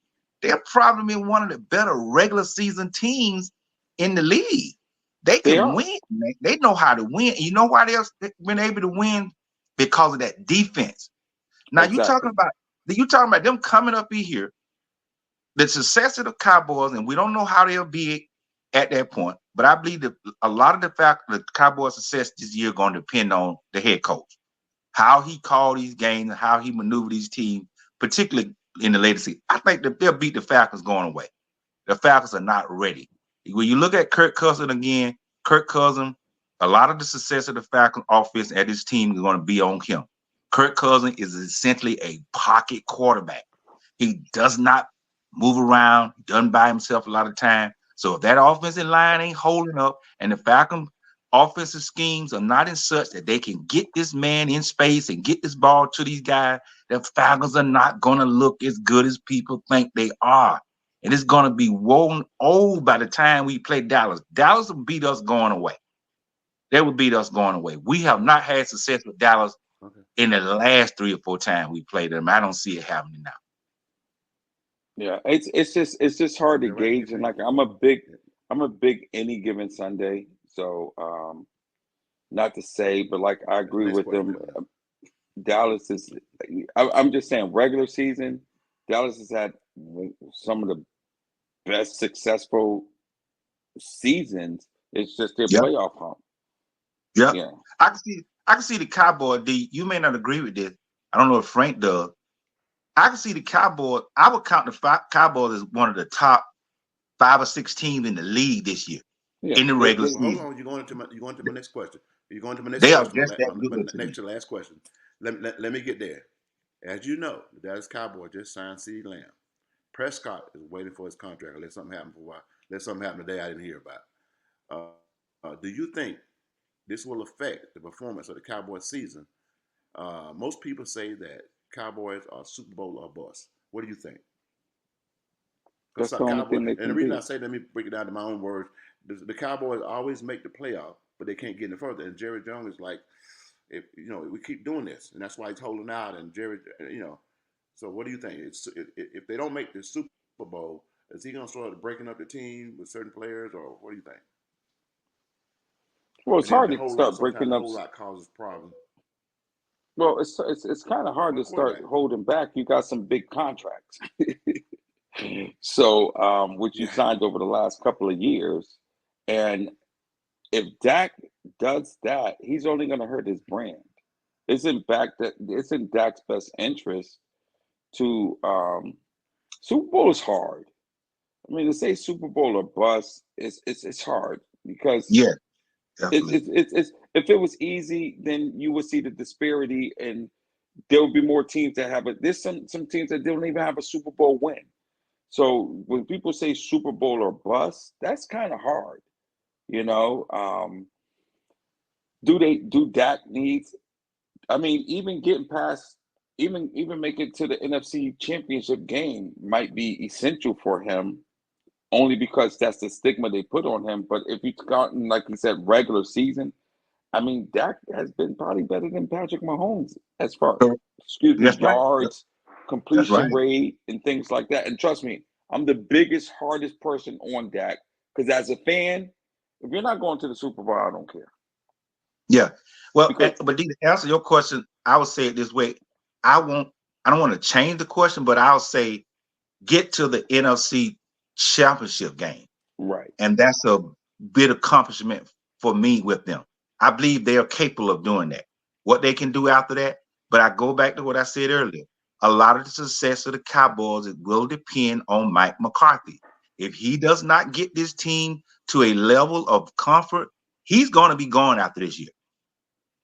they're probably been one of the better regular season teams in the league. They They can are. win. Man. They know how to win. And you know why they've been able to win? Because of that defense. Now Exactly. you talking about them coming up in here, the success of the Cowboys, and we don't know how they'll be at that point. But I believe that a lot of the Cowboys' success this year going to depend on the head coach, how he called these games, and how he maneuvered these teams, particularly in the later season. I think that they'll beat the Falcons going away. The Falcons are not ready. When you look at Kirk Cousins again, Kirk Cousins, a lot of the success of the Falcons offense at this team is going to be on him. Kirk Cousins is essentially a pocket quarterback. He does not move around, done by himself a lot of time. So if that offensive line ain't holding up and the Falcon offensive schemes are not in such that they can get this man in space and get this ball to these guys, the Falcons are not going to look as good as people think they are. and it's going to be woven old by the time we play Dallas. Dallas will beat us going away. They will beat us going away. We have not had success with Dallas Okay. in the last 3 or 4 times we played them. I don't see it happening now. Yeah, it's just hard to They're right to gauge, get and paid like for it. I'm a big any given Sunday. So not to say, but like I That's the agree next with question them. coming up. Dallas is. I'm just saying regular season. Dallas has had some of the best successful seasons. It's just their Yep, playoff hump. yep. Yeah, I can see the Cowboy. You may not agree with this. I don't know if Frank does. I can see the Cowboys. I would count the Cowboys as one of the top 5 or 6 teams in the league this year yeah. in the They regular they Well, hold season. on. You're going to my next question. You're going to my next They are question. just that My good to next me. to last question. Let me get there. As you know, the Dallas Cowboy just signed CeeDee Lamb. Prescott is waiting for his contract. Let something happen for a while. Let something happen today I didn't hear about. Do you think this will affect the performance of the Cowboys season? Most people say that Cowboys are Super Bowl or bust. What do you think? Because That's the only Cowboy, thing they and the can reason do. I say, let me break it down to my own words. The Cowboys always make the playoff, but they can't get any further. And Jerry Jones is like, if we keep doing this, and that's why he's holding out. And Jerry, so what do you think? If they don't make the Super Bowl, is he going to start breaking up the team with certain players, or what do you think? Well, it's And then hard the to whole lot. start Sometimes breaking the up. whole lot causes problems. Well, it's kind of hard Well, to start quarterback. holding back. You got some big contracts. So, which you Yeah. signed over the last couple of years, and if Dak does that, he's only going to hurt his brand. It's in Dak's best interest to Super Bowl is hard. I mean, to say Super Bowl or bust, it's hard because Yeah, it's definitely. it's it's, it's if it was easy, then you would see the disparity, and there will be more teams that have it. There's some teams that don't even have a Super Bowl win. So when people say Super Bowl or bust, that's kind of hard. You know, do Dak needs? I mean, even getting past, even make it to the NFC Championship game might be essential for him, only because that's the stigma they put on him. But if you got, like you said, regular season, I mean, Dak has been probably better than Patrick Mahomes as far, So excuse me, that's right. yards, That's completion right. rate, and things like that. And trust me, I'm the biggest, hardest person on Dak because as a fan, if you're not going to the Super Bowl, I don't care. Yeah. Well, Because but to answer your question, I would say it this way. I won't. I don't want to change the question, but I'll say get to the NFC Championship game. right, And that's a big accomplishment for me with them. I believe they are capable of doing that. What they can do after that, but I go back to what I said earlier. A lot of the success of the Cowboys it will depend on Mike McCarthy. If he does not get this team to a level of comfort, he's going to be gone after this year.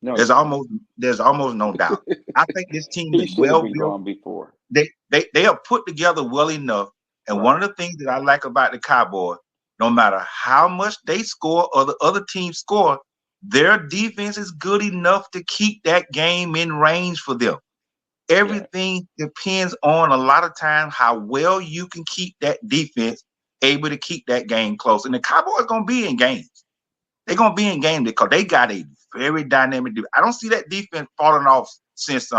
no, There's he's not. almost there's almost no doubt. I think this team He is should have well been built. gone before. They are put together well enough. And Right, one of the things that I like about the Cowboys, no matter how much they score or the other team score, their defense is good enough to keep that game in range for them. yeah, Everything depends on a lot of times how well you can keep that defense able to keep that game close. And the Cowboys gonna be in games. They're gonna be in games because they got a very dynamic. I don't see that defense falling off since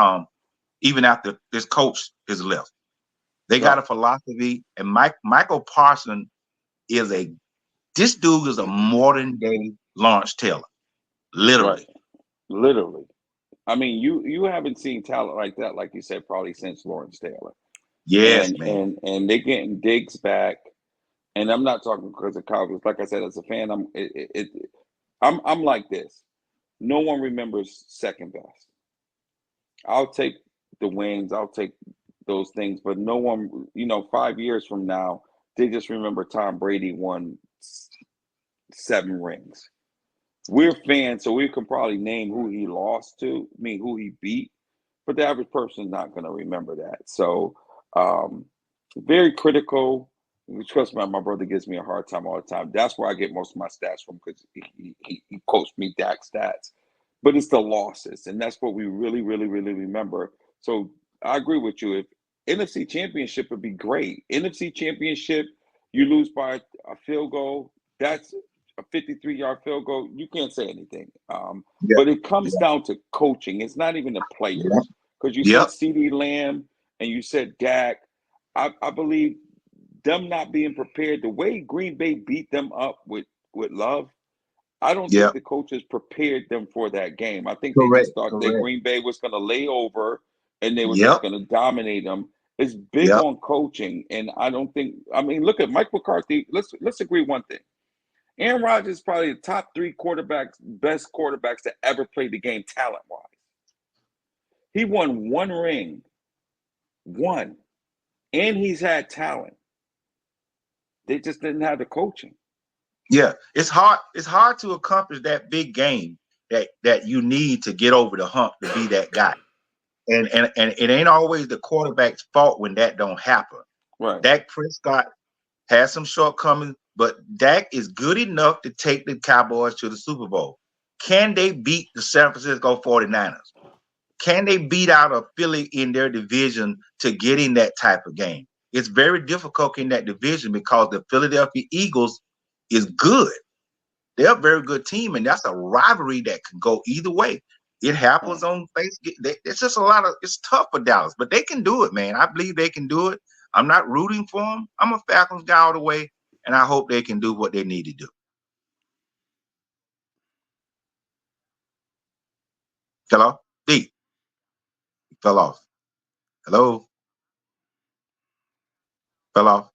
even after this coach is left. They got right, a philosophy, and Michael Parsons is a this dude is a modern day Lawrence Taylor, right. literally. Literally. I mean, you haven't seen talent like that, like you said, probably since Lawrence Taylor. Yes, And man. and and they're getting digs back. And I'm not talking because of Cowboys. Like I said, as a fan, I'm like this. No one remembers second best. I'll take the wins, I'll take those things, but no one, 5 years from now, they just remember Tom Brady won 7 rings. We're fans, so we can probably name who Right. he lost to, I mean who he beat, but the average person's not going to remember that. So, um, very critical. Trust me, my brother gives me a hard time all the time. That's where I get most of my stats from because he quotes me Dak stats. But it's the losses, and that's what we really, really, really remember. So I agree with you. NFC Championship would be great. NFC Championship, you lose by a field goal. That's a 53-yard field goal. You can't say anything. Yeah, But it comes yeah, down to coaching. It's not even the yeah, players. Because you yeah, said CD Lamb and you said Dak. I believe them not being prepared, the way Green Bay beat them up with Love, I don't yeah. think the coaches prepared them for that game. I think they Correct, just thought that correct. Green Bay was going to lay over and they were just Yep, going to dominate them. It's big yep, on coaching, and I don't think. I mean, look at Mike McCarthy. Let's agree one thing. Aaron Rodgers is probably the top three quarterbacks, best quarterbacks to ever play the game talent wise. He won one ring, one, and he's had talent. They just didn't have the coaching. yeah. It's hard. It's hard to accomplish that big game that you need to get over the hump to be that guy. And it ain't always the quarterback's fault when that don't happen. Right. Dak Prescott has some shortcomings, but Dak is good enough to take the Cowboys to the Super Bowl. Can they beat the San Francisco 49ers? Can they beat out a Philly in their division to get in that type of game? It's very difficult in that division because the Philadelphia Eagles is good. They're a very good team, and that's a rivalry that can go either way. It happens Right. on Thanksgiving. It's just a lot of. It's tough for Dallas, but they can do it, man. I believe they can do it. I'm not rooting for them. I'm a Falcons guy all the way, and I hope they can do what they need to do. Hello, D fell off. Hello, fell off.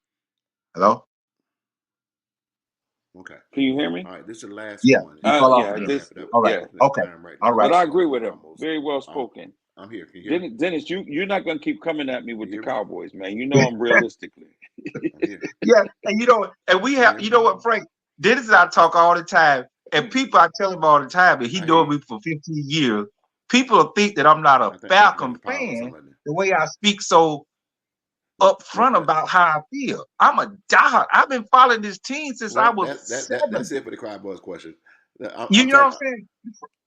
Hello. Okay. Can you hear me? All right. This is the last Yeah, one, you and fell off Yeah, we got again. to this, wrap it up. All right. yeah. That Okay. time right All now. right. But I It's agree with him. almost. Very well Um, spoken. I'm here. Can you hear me? Dennis, you're not gonna keep coming at me Can with you the hear me? Cowboys, man. You know I'm realistically. I'm here. Yeah, and we Can you have, hear you me? know what, Frank? Dennis and I talk all the time, and people, I tell him all the time, and he I hear doing you. me for 15 years. People think that I'm not a I think Falcon the power or fan something like that. the way I speak so No, no. upfront about how I feel. I'm a diehard. I've been following this team since I Well, was that's 7. it for the Cowboys question. You I'm know what I'm talking. saying?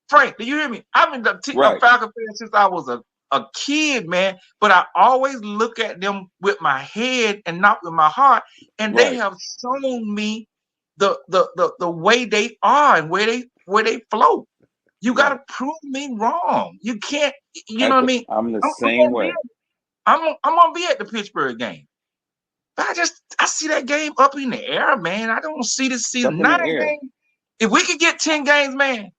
Frank, do you hear me? I've been a Right, Falcon fan since I was a kid, man. But I always look at them with my head and not with my heart. And they right. have shown me the way they are and where they float. You got Right. to prove me wrong. You can't. You know what I mean? I'm the I'm same gonna be. way. I'm gonna be at the Pittsburgh game. But I see that game up in the air, man. I don't see this It's up season in 9 the air. games. If we could get 10 games, man.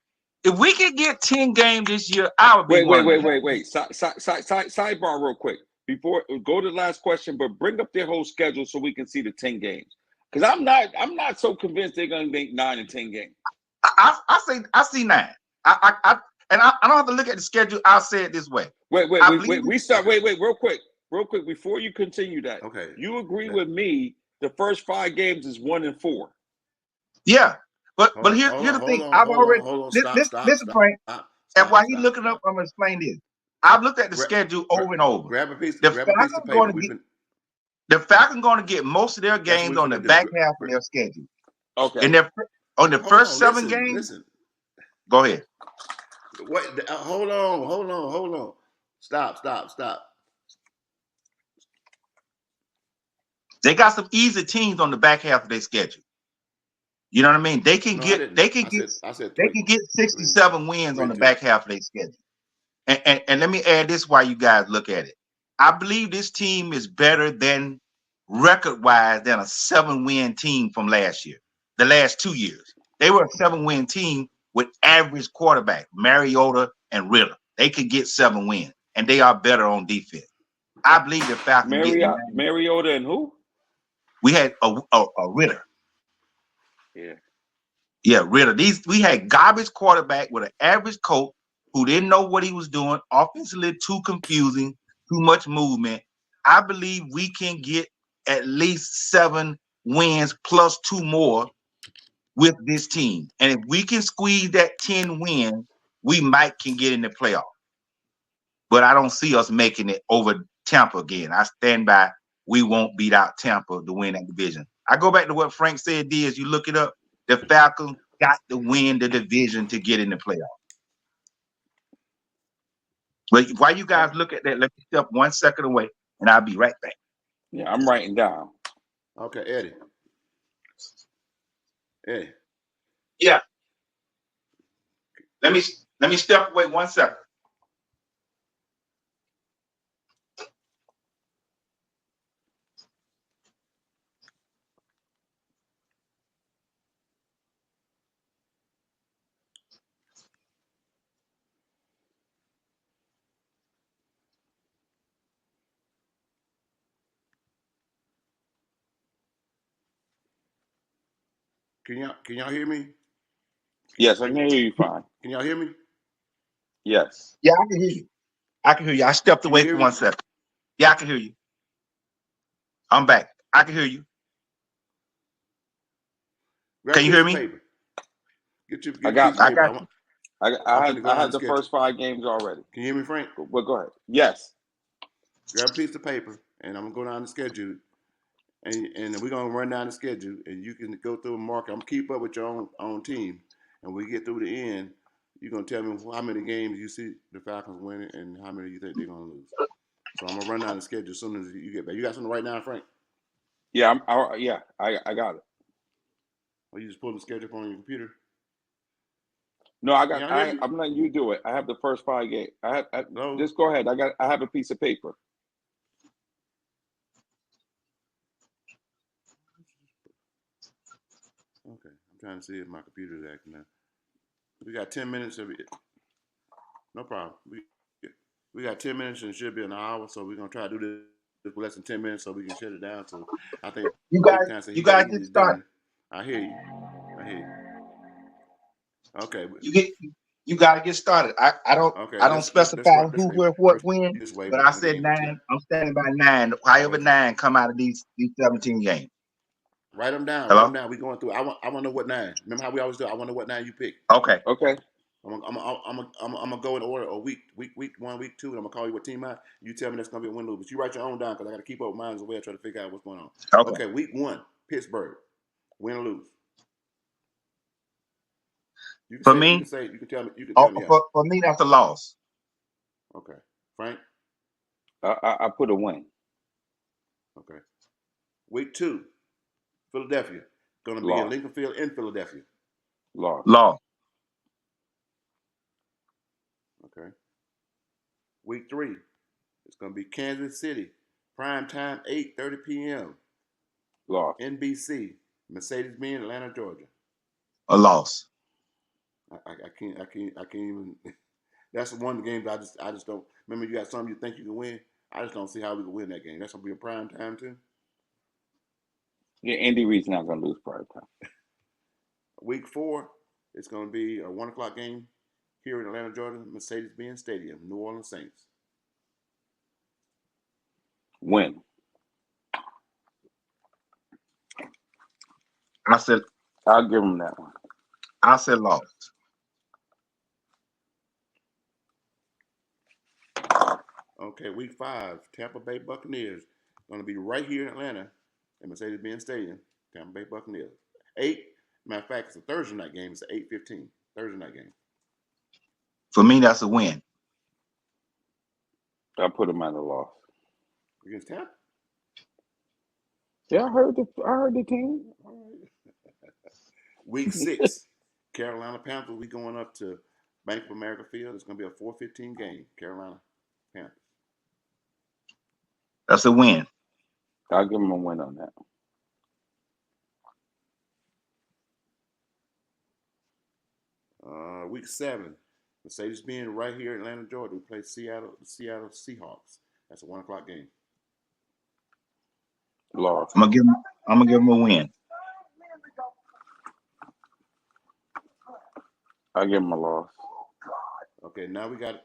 If we could get 10 games this year, I would be Wait, one wait, of the wait, wait, wait. happiest. Sidebar real quick. Before go to the last question, but bring up their whole schedule so we can see the 10 games. Because I'm not so convinced they're gonna make 9 and 10 games. I see 9. I don't have to look at the schedule. I'll say it this way. Wait, wait, I wait, believe wait. We it. start. Okay. Wait, real quick. Before you continue that, Okay. you agree That, with me? The first 5 games is 1-4. Yeah. But hold here's on, the hold thing. on, I've hold already on, hold on. Stop, stop, listen, stop, Frank. stop, And stop, while you stop, looking up, stop. I'm gonna explain this. I've looked at the Grab, schedule grab, over and over. grab a piece, The grab a piece of Falcons paper. going to get the Falcons going to get most of their That's what games we on the finna do. back half of their schedule. Okay. And on the Hold first on, 7 listen, games, listen. go ahead. Wait, hold on, hold on, hold on. Stop, stop, stop. They got some easy teams on the back half of their schedule. You know what I mean? They can No, I get didn't. they can get I said they three, can get three and 67 wins three on and the two. back half of their schedule. And let me add this while you guys look at it. I believe this team is better than record-wise than a 7-win team from last year. The last 2 years. They were a 7-win team with average quarterback, Mariota and Ritter. They could get 7 wins, and they are better on defense. I believe the Falcons get 9. Mariota and who? We had a Ritter. Yeah. Yeah, Ritter. We had garbage quarterback with an average coach who didn't know what he was doing, offensively too confusing, too much movement. I believe we can get at least 7 wins plus 2 more with this team. And if we can squeeze that 10 wins, we might can get in the playoff. But I don't see us making it over Tampa again. I stand by we won't beat out Tampa to win that division. I go back to what Frank said, as you look it up, the Falcons got to win the division to get in the playoff. But while you guys look at that, let me step 1 second away. and I'll be right back. Yeah, I'm writing down. Okay, Eddie. Eddie. Yeah. Let me step away 1 second. Can y'all hear me? Yes, I can hear you fine. Can y'all hear me? Yes. Yeah, I can hear you. I can hear you. I stepped Can you away hear for me? 1 second. Yeah, I can hear you. I'm back. I can hear you. Grab Can a you piece hear of me? paper. Get I a piece got of I paper. got you. I'm I finna had go down the the schedule. first 5 games already. Can you hear me, Frank? But go ahead. Yes. Grab a piece of paper, and I'm gonna go down the schedule, and we're gonna run down the schedule, and you can go through and mark. I'm keep up with your own team, and when we get through the end, you're gonna tell me how many games you see the Falcons winning and how many you think they're gonna lose. So I'm gonna run down the schedule as soon as you get back. You got something right now, Frank? Yeah, I got it. Or you just pulling the schedule up on your computer? No, Can y'all hear me? I'm letting you do it. I have the first 5 games. Hello? Just go ahead. I have a piece of paper. Okay, I'm trying to see if my computer's acting now. We got 10 minutes of it. No problem. We got 10 minutes and it should be an hour, so we're gonna try to do this for less than 10 minutes so we can shut it down. So I think You Big guys, Time said you he guys needed get it started. done. I hear you. I hear you. Okay. You gotta get started. Okay. I don't Let's specify work who, this way. where, what, Work when, this way, but but I I'm gonna said give you 10. 9. I'm standing by 9. However, Okay. 9 come out of these 17 games. Write them down. Write them Hello? down. We going through. I want to know what 9. Remember how we always do? I want to know what 9 you pick. Okay. Okay. I'm gonna go in order. A week 1, week 2, and I'm gonna call you what team out. You tell me that's gonna be a win lose. But you write your own down because I got to keep up with mine as well. Try to figure out what's going on. Okay. Okay, week 1, Pittsburgh, win or lose. You can For say. You me, can say. You can tell me. You can tell me. Yeah. for me, that's a loss. Okay. Frank. I put a win. Okay. Week 2, Philadelphia. Gonna be in Loss. Lincoln Field in Philadelphia. Loss. Loss. Okay. Week 3, it's gonna be Kansas City, prime time, 8:30 p.m. Loss. NBC, Mercedes-Benz, Atlanta, Georgia. A loss. I can't even. That's one game that I just don't. Remember, you got something you think you can win. I just don't see how we can win that game. That's gonna be a prime time too. Yeah, Andy Reid's not gonna lose prime time. Week 4, it's gonna be a 1 o'clock game here in Atlanta, Georgia, Mercedes-Benz Stadium, New Orleans Saints. Win. I said I'll give him that one. loss. Okay, week 5, Tampa Bay Buccaneers gonna be right here in Atlanta at Mercedes-Benz Stadium. Tampa Bay Buccaneers. 8. Matter of fact, it's a Thursday night game. It's an 8:15 Thursday night game. For me, that's a win. I put him at a loss. Against Tampa. Yeah, I heard the team. All right. Week 6, Carolina Panthers. We going up to Bank of America Field. It's going to be a 4:15 game. Carolina Panthers. That's a win. I'll give him a win on that. Week 7, Mercedes being right here in Atlanta, Georgia. We play the Seattle Seahawks. That's a 1 o'clock game. Loss. I'm gonna give him a win. I'll give him a loss. Okay, now we got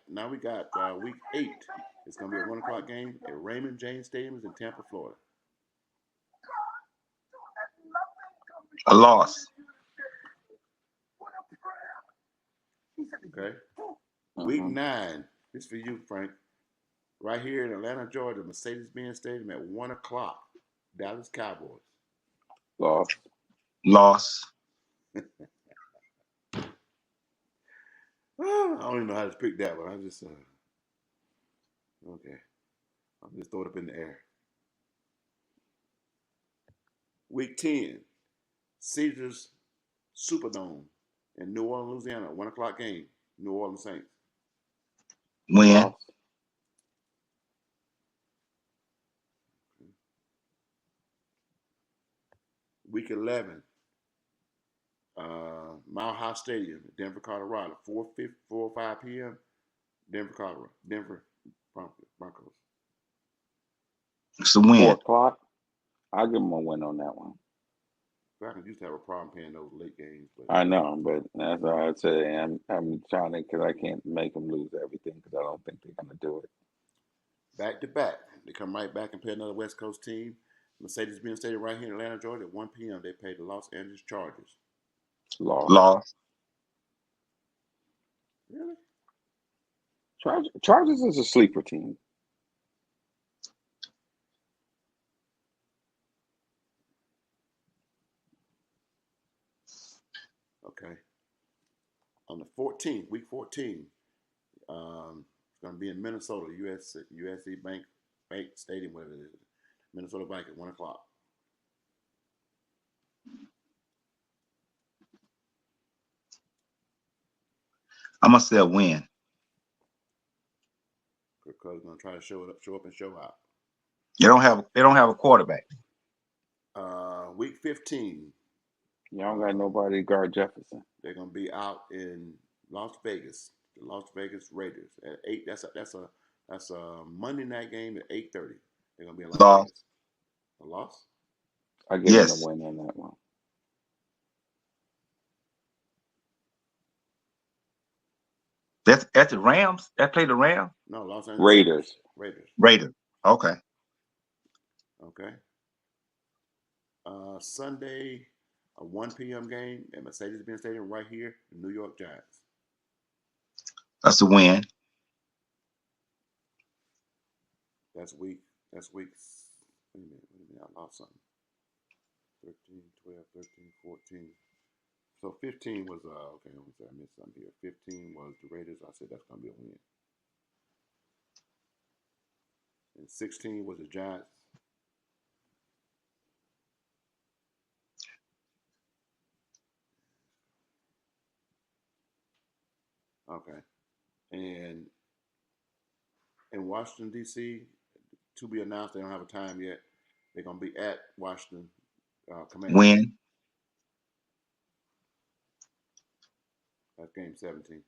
week 8. It's going to be a 1 o'clock game at Raymond James Stadium in Tampa, Florida. A loss. Okay. Week 9. This for you, Frank. Right here in Atlanta, Georgia, Mercedes-Benz Stadium at 1 o'clock. Dallas Cowboys. Loss. Loss. I don't even know how to pick that one. I just okay. I'll just throw it up in the air. Week 10, Caesars Superdome in New Orleans, Louisiana, 1 o'clock game. New Orleans Saints. Win. Loss. Week 11, Mile High Stadium, Denver, Colorado, 4 or 5 p.m. Denver, Colorado. Denver Broncos. It's a win. 4 o'clock. I'll give them a win on that one. Falcons used to have a problem paying those late games. But I know, but that's all I'd say. I'm trying to, because I can't make them lose everything, because I don't think they're going to do it. back to back, they come right back and play another West Coast team. Mercedes-Benz Stadium right here in Atlanta, Georgia, at 1 p.m. They play the Los Angeles Chargers. Loss. Really? Chargers is a sleeper team. Okay. On the 14th, week 14, it's going to be in Minnesota, USC Bank Stadium, whatever it is. Minnesota Vikings, 1 o'clock. I'm gonna say a win. Kirk Cousins going to try to show up and show out. They don't have a quarterback. Week 15. Y'all got nobody to guard Jefferson. They're going to be out in Las Vegas. The Las Vegas Raiders at 8. That's a Monday night game at 8:30. They're going to be in Las Loss. Vegas. A loss? I give Yes. them a win on that one. That's at the Rams. That play the Rams. No, Los Angeles Raiders. Raiders. Okay. Okay. Sunday, a 1 p.m. game at Mercedes-Benz Stadium right here, the New York Giants. That's a win. That's week. Wait a minute. I lost something. 13, 12, 13, 14. So 15 was okay. I missed something here. 15 was the Raiders. I said that's gonna be a win. And 16 was the Giants. Okay. And in Washington D.C., to be announced. They don't have a time yet. They're gonna be at Washington Commanders. Win. That's game 17.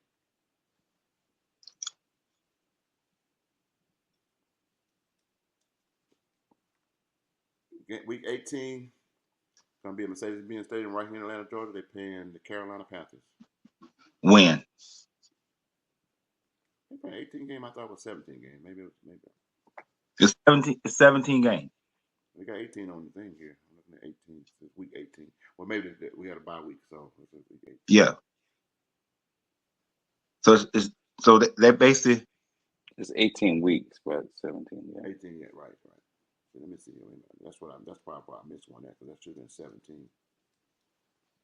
Week 18, gonna be at Mercedes-Benz Stadium right here in Atlanta, Georgia. They're playing the Carolina Panthers. Win. They playing 18 game. I thought it was 17 game. Maybe. It's 17 games. We got 18 on the thing here. I'm looking at 18. It's week 18. Well, maybe we had a bye week, so it's week 18. Yeah. So that basically It's 18 weeks, but 17. Yeah. 18, yeah, right. So let me see. That's probably why I missed one there, because that should have been 17.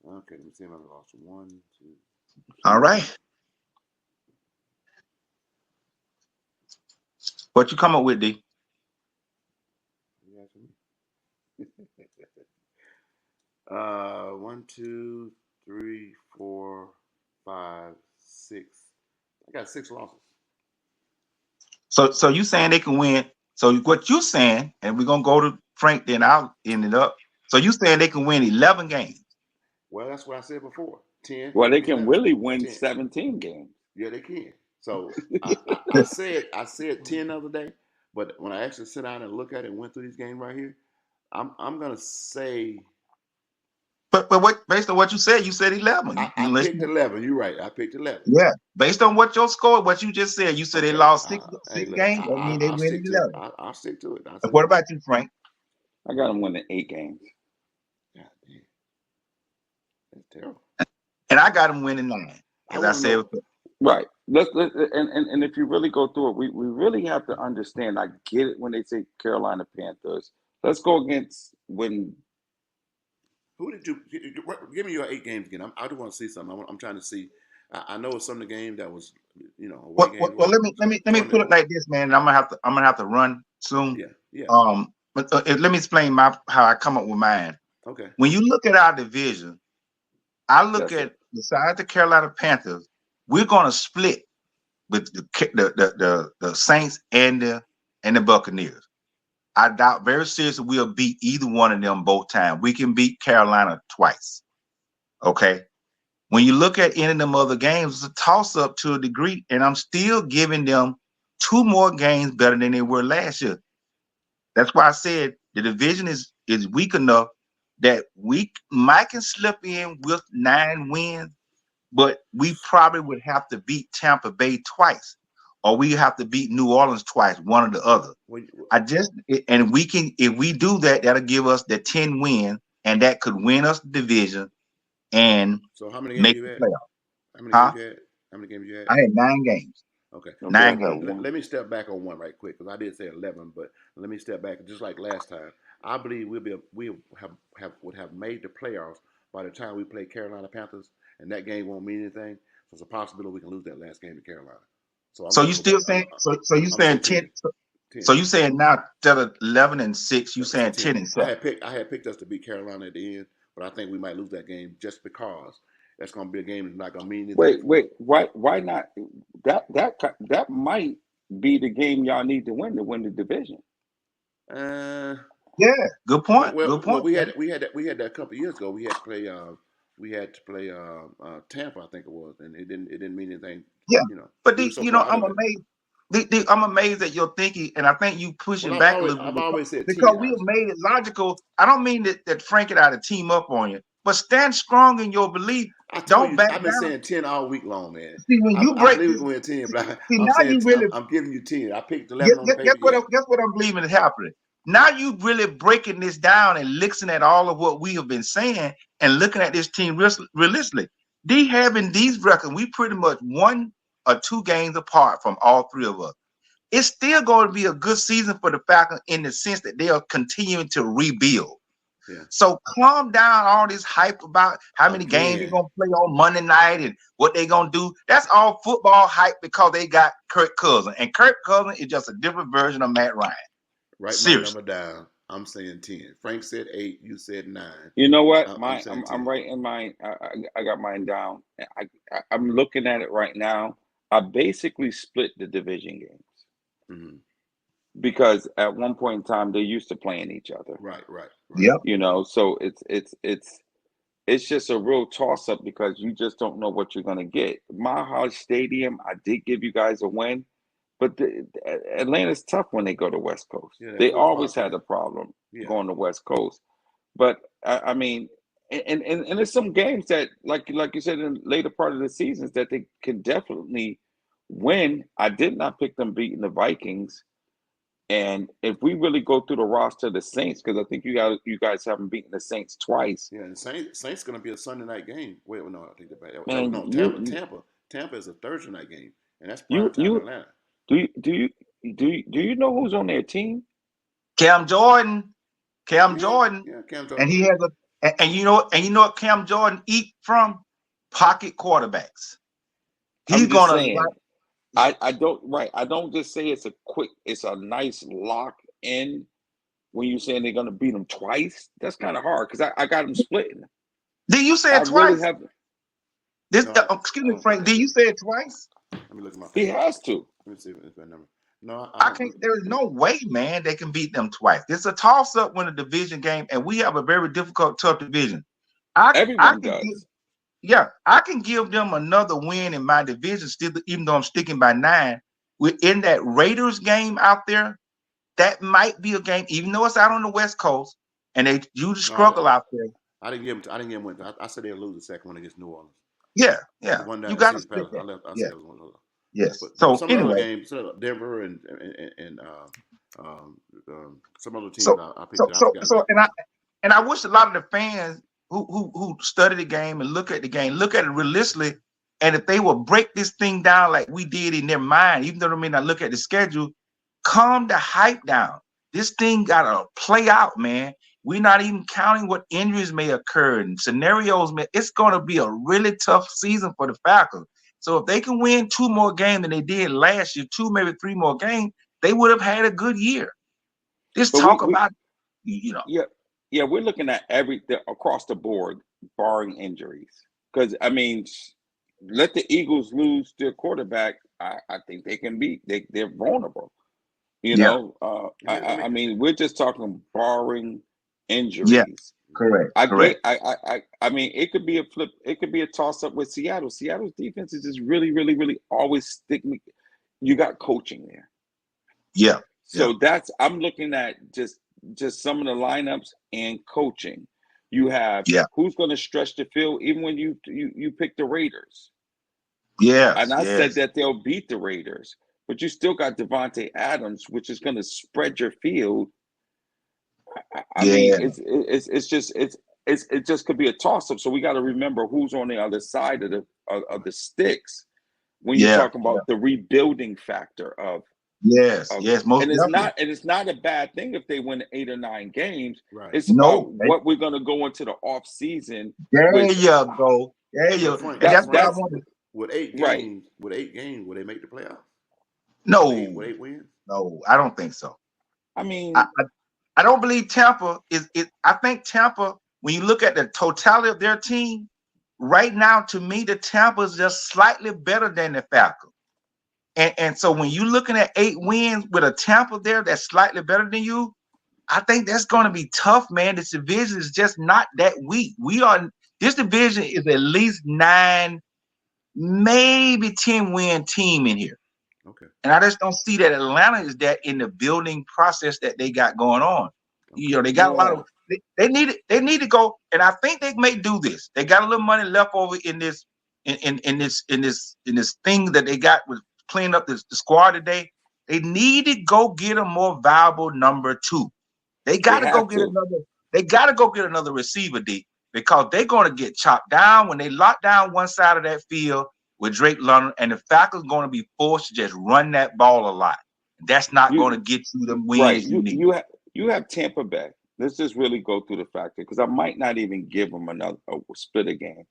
Okay, let me see if I lost 1, 2. all right. What you come up with, D? You asking me? 1, 2, 3, 4, 5, 6. I got 6 losses. So you saying they can win? So what you saying? And we're gonna go to Frank. Then I'll end it up. So you saying they can win 11 games? Well, that's what I said before. 10. Well, they can 11, really win 10. 17 games. Yeah, they can. So I said 10 the other day, but when I actually sit down and look at it and went through these games right here, I'm gonna say. But what based on what you said 11. I picked 11. You're right. I picked 11. Yeah, based on what your score, what you just said, you said they lost six Hey, look, games. I mean, they I'll win stick to it. 11. I'll stick to it. What about you, Frank? I got them winning 8 games. God damn. That's terrible. And I got them winning 9. As I said, Right. And if you really go through it, we really have to understand. I get it when they say Carolina Panthers. Let's go against when. Who did you give me your 8 games again? I do want to see something. I'm trying to see. I know some of the game that was, away well, games. let me put it like this, man. And I'm gonna have to run soon. Yeah, yeah. But let me explain how I come up with mine. Okay. When you look at our division, I look Yes, sir. at besides the Carolina Panthers, we're gonna split with the Saints and the Buccaneers. I doubt very seriously we'll beat either one of them both times. We can beat Carolina twice. Okay. When you look at any of them other games, it's a toss up to a degree, and I'm still giving them two more games better than they were last year. That's why I said the division is weak enough that we might can slip in with 9 wins, but we probably would have to beat Tampa Bay twice, or we have to beat New Orleans twice, one or the other. Well, And we can, if we do that, that'll give us the 10 win, and that could win us the division and so how many games make you the had? playoff. How many Huh? games you had? How many games you had? I had 9 games. Okay. Okay, Well, Nine I got games. one. let me step back on one right quick because I did say 11, but let me step back. Just like last time, I believe we would have made the playoffs by the time we play Carolina Panthers, and that game won't mean anything. So it's a possibility we can lose that last game to Carolina. So I'm So going you to go back. still saying so you I'm saying saying 10, 10, so 10. you saying now instead of 11-6, you I said saying 10 10. and 7. I had picked us to beat Carolina at the end, but I think we might lose that game just because that's going to be a game that's not going to mean anything Wait, for us. wait. Why not? That might be the game y'all need to win the division. Uh, Yeah, good point. Good well, point, man. we had that a couple of years ago. We had to play Tampa, I think it was, and it didn't mean anything. Yeah. You know, But we were so far out I'm of it. amazed. I'm amazed at your thinking, and I think you Well, pushing back a little I've bit always said because 10. we have made it logical. I don't mean that Frank and I to team up on you, but stand strong in your belief. I told Don't you back I've been down. saying 10 all week long, man. See, when you I break believe we this, can win 10, but see I'm now saying you really I'm giving you 10. I picked guess, 11 on the paper. Yeah, guess what I'm believing is happening. Now you really breaking this down and looking at all of what we have been saying and looking at this team realistically. They having these records, we pretty much 1 or 2 games apart from all three of us. It's still going to be a good season for the Falcons in the sense that they are continuing to rebuild. yeah. So calm down all this hype about how many games they're Again, gonna play on Monday night and what they're gonna do. That's all football hype because they got Kirk Cousins. And Kirk Cousins is just a different version of Matt Ryan. write my Seriously. number down. I'm saying 10. Frank said 8. You said 9. You know what? I'm saying I'm 10. writing mine. I got mine down. I'm looking at it right now. I basically split the division games Mm-hmm. because at one point in time they used to playing each other. Right, right, right. Yep. You know, so it's just a real toss up because you just don't know what you're gonna get. Mile High Stadium, I did give you guys a win, but Atlanta's tough when they go to West Coast. Yeah, They it was hard always had playing. a problem Yeah. going to West Coast. But I mean, and there's some games that like you said in the later part of the seasons that they can definitely win. I did not pick them beating the Vikings. And if we really go through the roster of the Saints, because I think you guys haven't beaten the Saints twice, Yeah, and Saints going to be a Sunday night game. Wait, no, I think that was man, no Tampa is a Thursday night game, and that's prime time in you Atlanta. do you know who's on their team? Cam Jordan. Cam Yeah, Jordan. yeah, Cam And Jordan. he has and you know what Cam Jordan eat from? Pocket quarterbacks. He's I'm just gonna saying. I don't right. I don't just say it's a nice lock in when you're saying they're gonna beat them twice. That's kind of hard because I got them splitting. did you say I it really twice? have. This No, excuse I me, don't think Frank. that's Did you it. say it twice? Let me look at my He paper. has to. Let me see if it's that number. No, I I don't. can't. There is no way, man, they can beat them twice. It's a toss up when a division game, and we have a very difficult, tough division. I Everyone can give, does. yeah, I can give them another win in my division, still, even though I'm sticking by 9. Within that Raiders game out there, that might be a game, even though it's out on the West Coast, and they usually No, struggle out there. I didn't give him. I didn't give him. I said they'll lose the second one against New Orleans. Yeah, The yeah, one you that got to Caesar split Palace. that. I Yeah, said it was one of those. yes. But So some of the other anyway, games, Denver and some other teams so I picked. I forgot so about. and I wish a lot of the fans who study the game and look at the game, look at it realistically, and if they will break this thing down like we did in their mind, even though they may not look at the schedule, calm the hype down. This thing gotta play out, man. We're not even counting what injuries may occur and scenarios. It's gonna be a really tough season for the Falcons. So if they can win 2 more games than they did last year, 2 maybe 3 more games, they would have had a good year. This But talk about, you know, yeah, we're looking at everything across the board, barring injuries. Because I mean, let the Eagles lose their quarterback. I think they can be they're vulnerable. You yeah, know, Let me. I mean, we're just talking barring yeah, injuries. correct, I correct. get. I mean, it could be a flip. It could be a toss up with Seattle. Seattle's defense is just really, really, really always stick me. You got coaching there, Yeah, yeah, so that's I'm looking at just some of the lineups and coaching. You have yeah, who's going to stretch the field, even when you pick the Raiders. yes, And I said yes, that they'll beat the Raiders, but you still got Devontae Adams, which is going to spread your field. I mean, yeah, it's just it just could be a toss up. So we got to remember who's on the other side of the sticks when you're yeah, talking yeah, about the rebuilding factor yes, of yes, most definitely. and it's not a bad thing if they win 8 or 9 games. Right. It's about No, what we're going to go into the off season there with. you go. There But you, Frank, and but that's That what I Frank, that's wanted. with eight right. games, will they make the playoffs? No, With 8 wins? no, I don't think so. I I, mean, I, I don't believe Tampa is it. I think Tampa, when you look at the totality of their team, right now, to me, the Tampa is just slightly better than the Falcons. And so when you're looking at 8 wins with a Tampa there that's slightly better than you, I think that's going to be tough, man. This division is just not that weak. This division is at least 9, maybe 10 win team in here. Okay. And I just don't see that Atlanta is that in the building process that they got going on. Okay. They got a lot yeah, of they need to go, and I think they may do this. They got a little money left over in this in this thing that they got with cleaning up the squad today. They need to go get a more valuable number two. They they got to go have get to. another. They got to go get another receiver, D, because they're going to get chopped down when they lock down one side of that field with Drake London, and the Falcons going to be forced to just run that ball a lot. That's not going to You get you the right. wins you need. You have Tampa Bay. Let's just really go through the factor because I might not even give them another a split a game.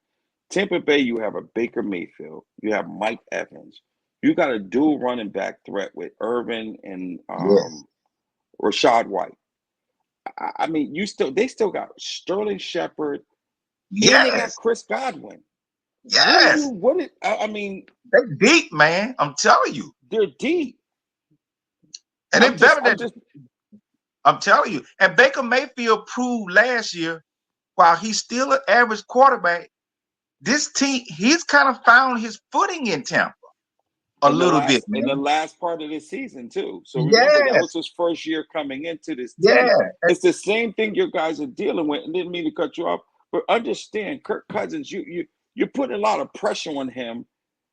Tampa Bay, you have a Baker Mayfield. You have Mike Evans. You got a dual running back threat with Irvin and Yes, Rashad White. I mean, they still got Sterling Shepard and they got yes, Chris Godwin. yes. I mean, They deep, man. I'm telling you, they're deep. and they better I'm than just I'm telling you. And Baker Mayfield proved last year, while he's still an average quarterback, this team he's kind of found his footing in Tampa a little bit, in the man. last part of the season too. So remember that was Yes, his first year coming into this team. yeah, It's the same thing your guys are dealing with. And didn't mean to cut you off, but understand, Kirk Cousins, you're putting a lot of pressure on him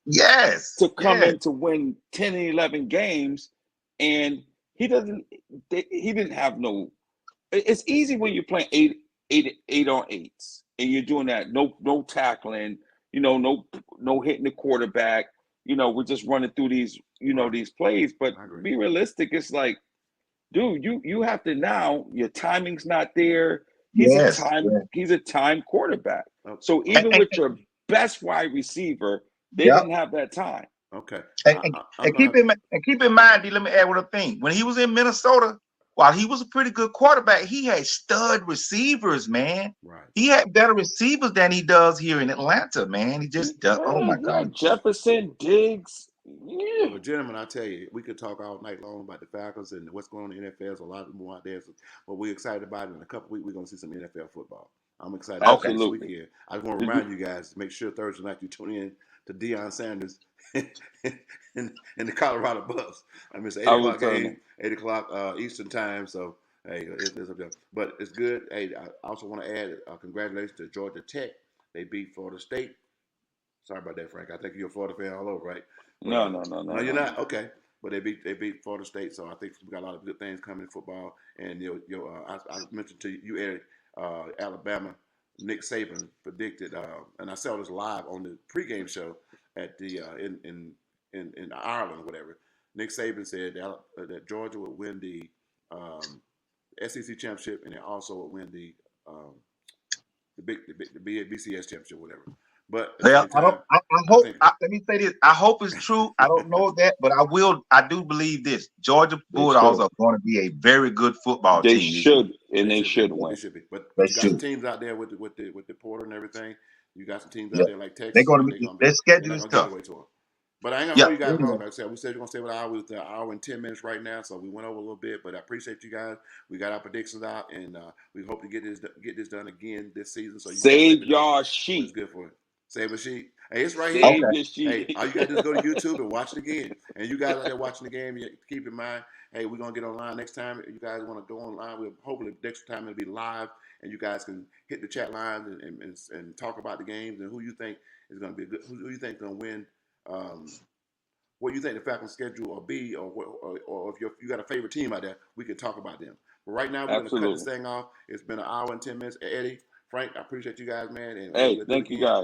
yes, to come yes, in to win 10 and 11 games, and he doesn't. He didn't have no. It's easy when you're playing eight on eights, and you're doing that. No tackling. No hitting the quarterback. We're just running through these Right. these plays. But I agree. be realistic. It's like, dude, you have to now. Your timing's not there. yes, yes. He's a time quarterback. Oh, So oh, even And, with your best wide receiver, they yep. didn't have that time. okay. I'm And gonna. keep in mind, D, let me add one thing. When he was in Minnesota, while he was a pretty good quarterback, he had stud receivers, man. Right. He had better receivers than he does here in Atlanta, man. He just does. Oh Yeah, my yeah, God. Jefferson, Diggs. Yeah, Well, gentlemen, I tell you, we could talk all night long about the Falcons and what's going on in the NFL. There's a lot more out there. So, but we're excited about it. In a couple of weeks, we're going to see some NFL football. I'm excited about Okay. this absolutely. weekend. I just want to Did you? remind you guys to make sure Thursday night you tune in to Deion Sanders in the Colorado Buffs. I mean, it's an 8 I will o'clock turn game, them. 8 o'clock Eastern time. So, hey, it's up there. But it's good. Hey, I also want to add congratulations to Georgia Tech. They beat Florida State. Sorry about that, Frank. I think you're a Florida fan all over, right? But No, no, no, no, no, you're no, not. no. Okay, but they beat Florida State, so I think we got a lot of good things coming in football. And I mentioned to you, Eric, Alabama, Nick Saban predicted, and I saw this live on the pregame show at the in Ireland or whatever. Nick Saban said that Georgia would win the SEC championship, and they also would win the BCS championship, whatever. But at the Well, same time, I I hope. think Let me say this. I hope it's true. I don't know that, but I do believe this. Georgia They Bulldogs should. are going to be a very good football They team this year. should, and they they should be. should They win. should be. They But you got some should. teams out there with the portal and everything. You got some teams out Yeah, there like they're Texas, going and to they're be. gonna Their be. They're schedule not is gonna give it tough. away to them. But I ain't gonna Yeah. hold you guys long. Anyway, Like I said, we said we're gonna stay with an hour with an hour and 10 minutes right now, so we went over a little bit. But I appreciate you guys. We got our predictions out, and we hope to get this done again this season. So you guys let Save me know y'all what is sheep. good for it. Save a sheet. Hey, it's right here. Save okay. your Hey, sheep. all you gotta do is go to YouTube and watch it again. And you guys out there watching the game, keep in mind, hey, we're gonna get online next time. If you guys want to go online, we'll hopefully next time it'll be live, and you guys can hit the chat lines and talk about the games and who you think is gonna be good. Who you think is gonna win? What you think the Falcons schedule will be, or if you got a favorite team out there, we can talk about them. But right now, we're gonna cut this Absolutely. thing off. It's been an hour and 10 minutes. Eddie, Frank, I appreciate you guys, man, and we'll Hey, do it thank you again. guys.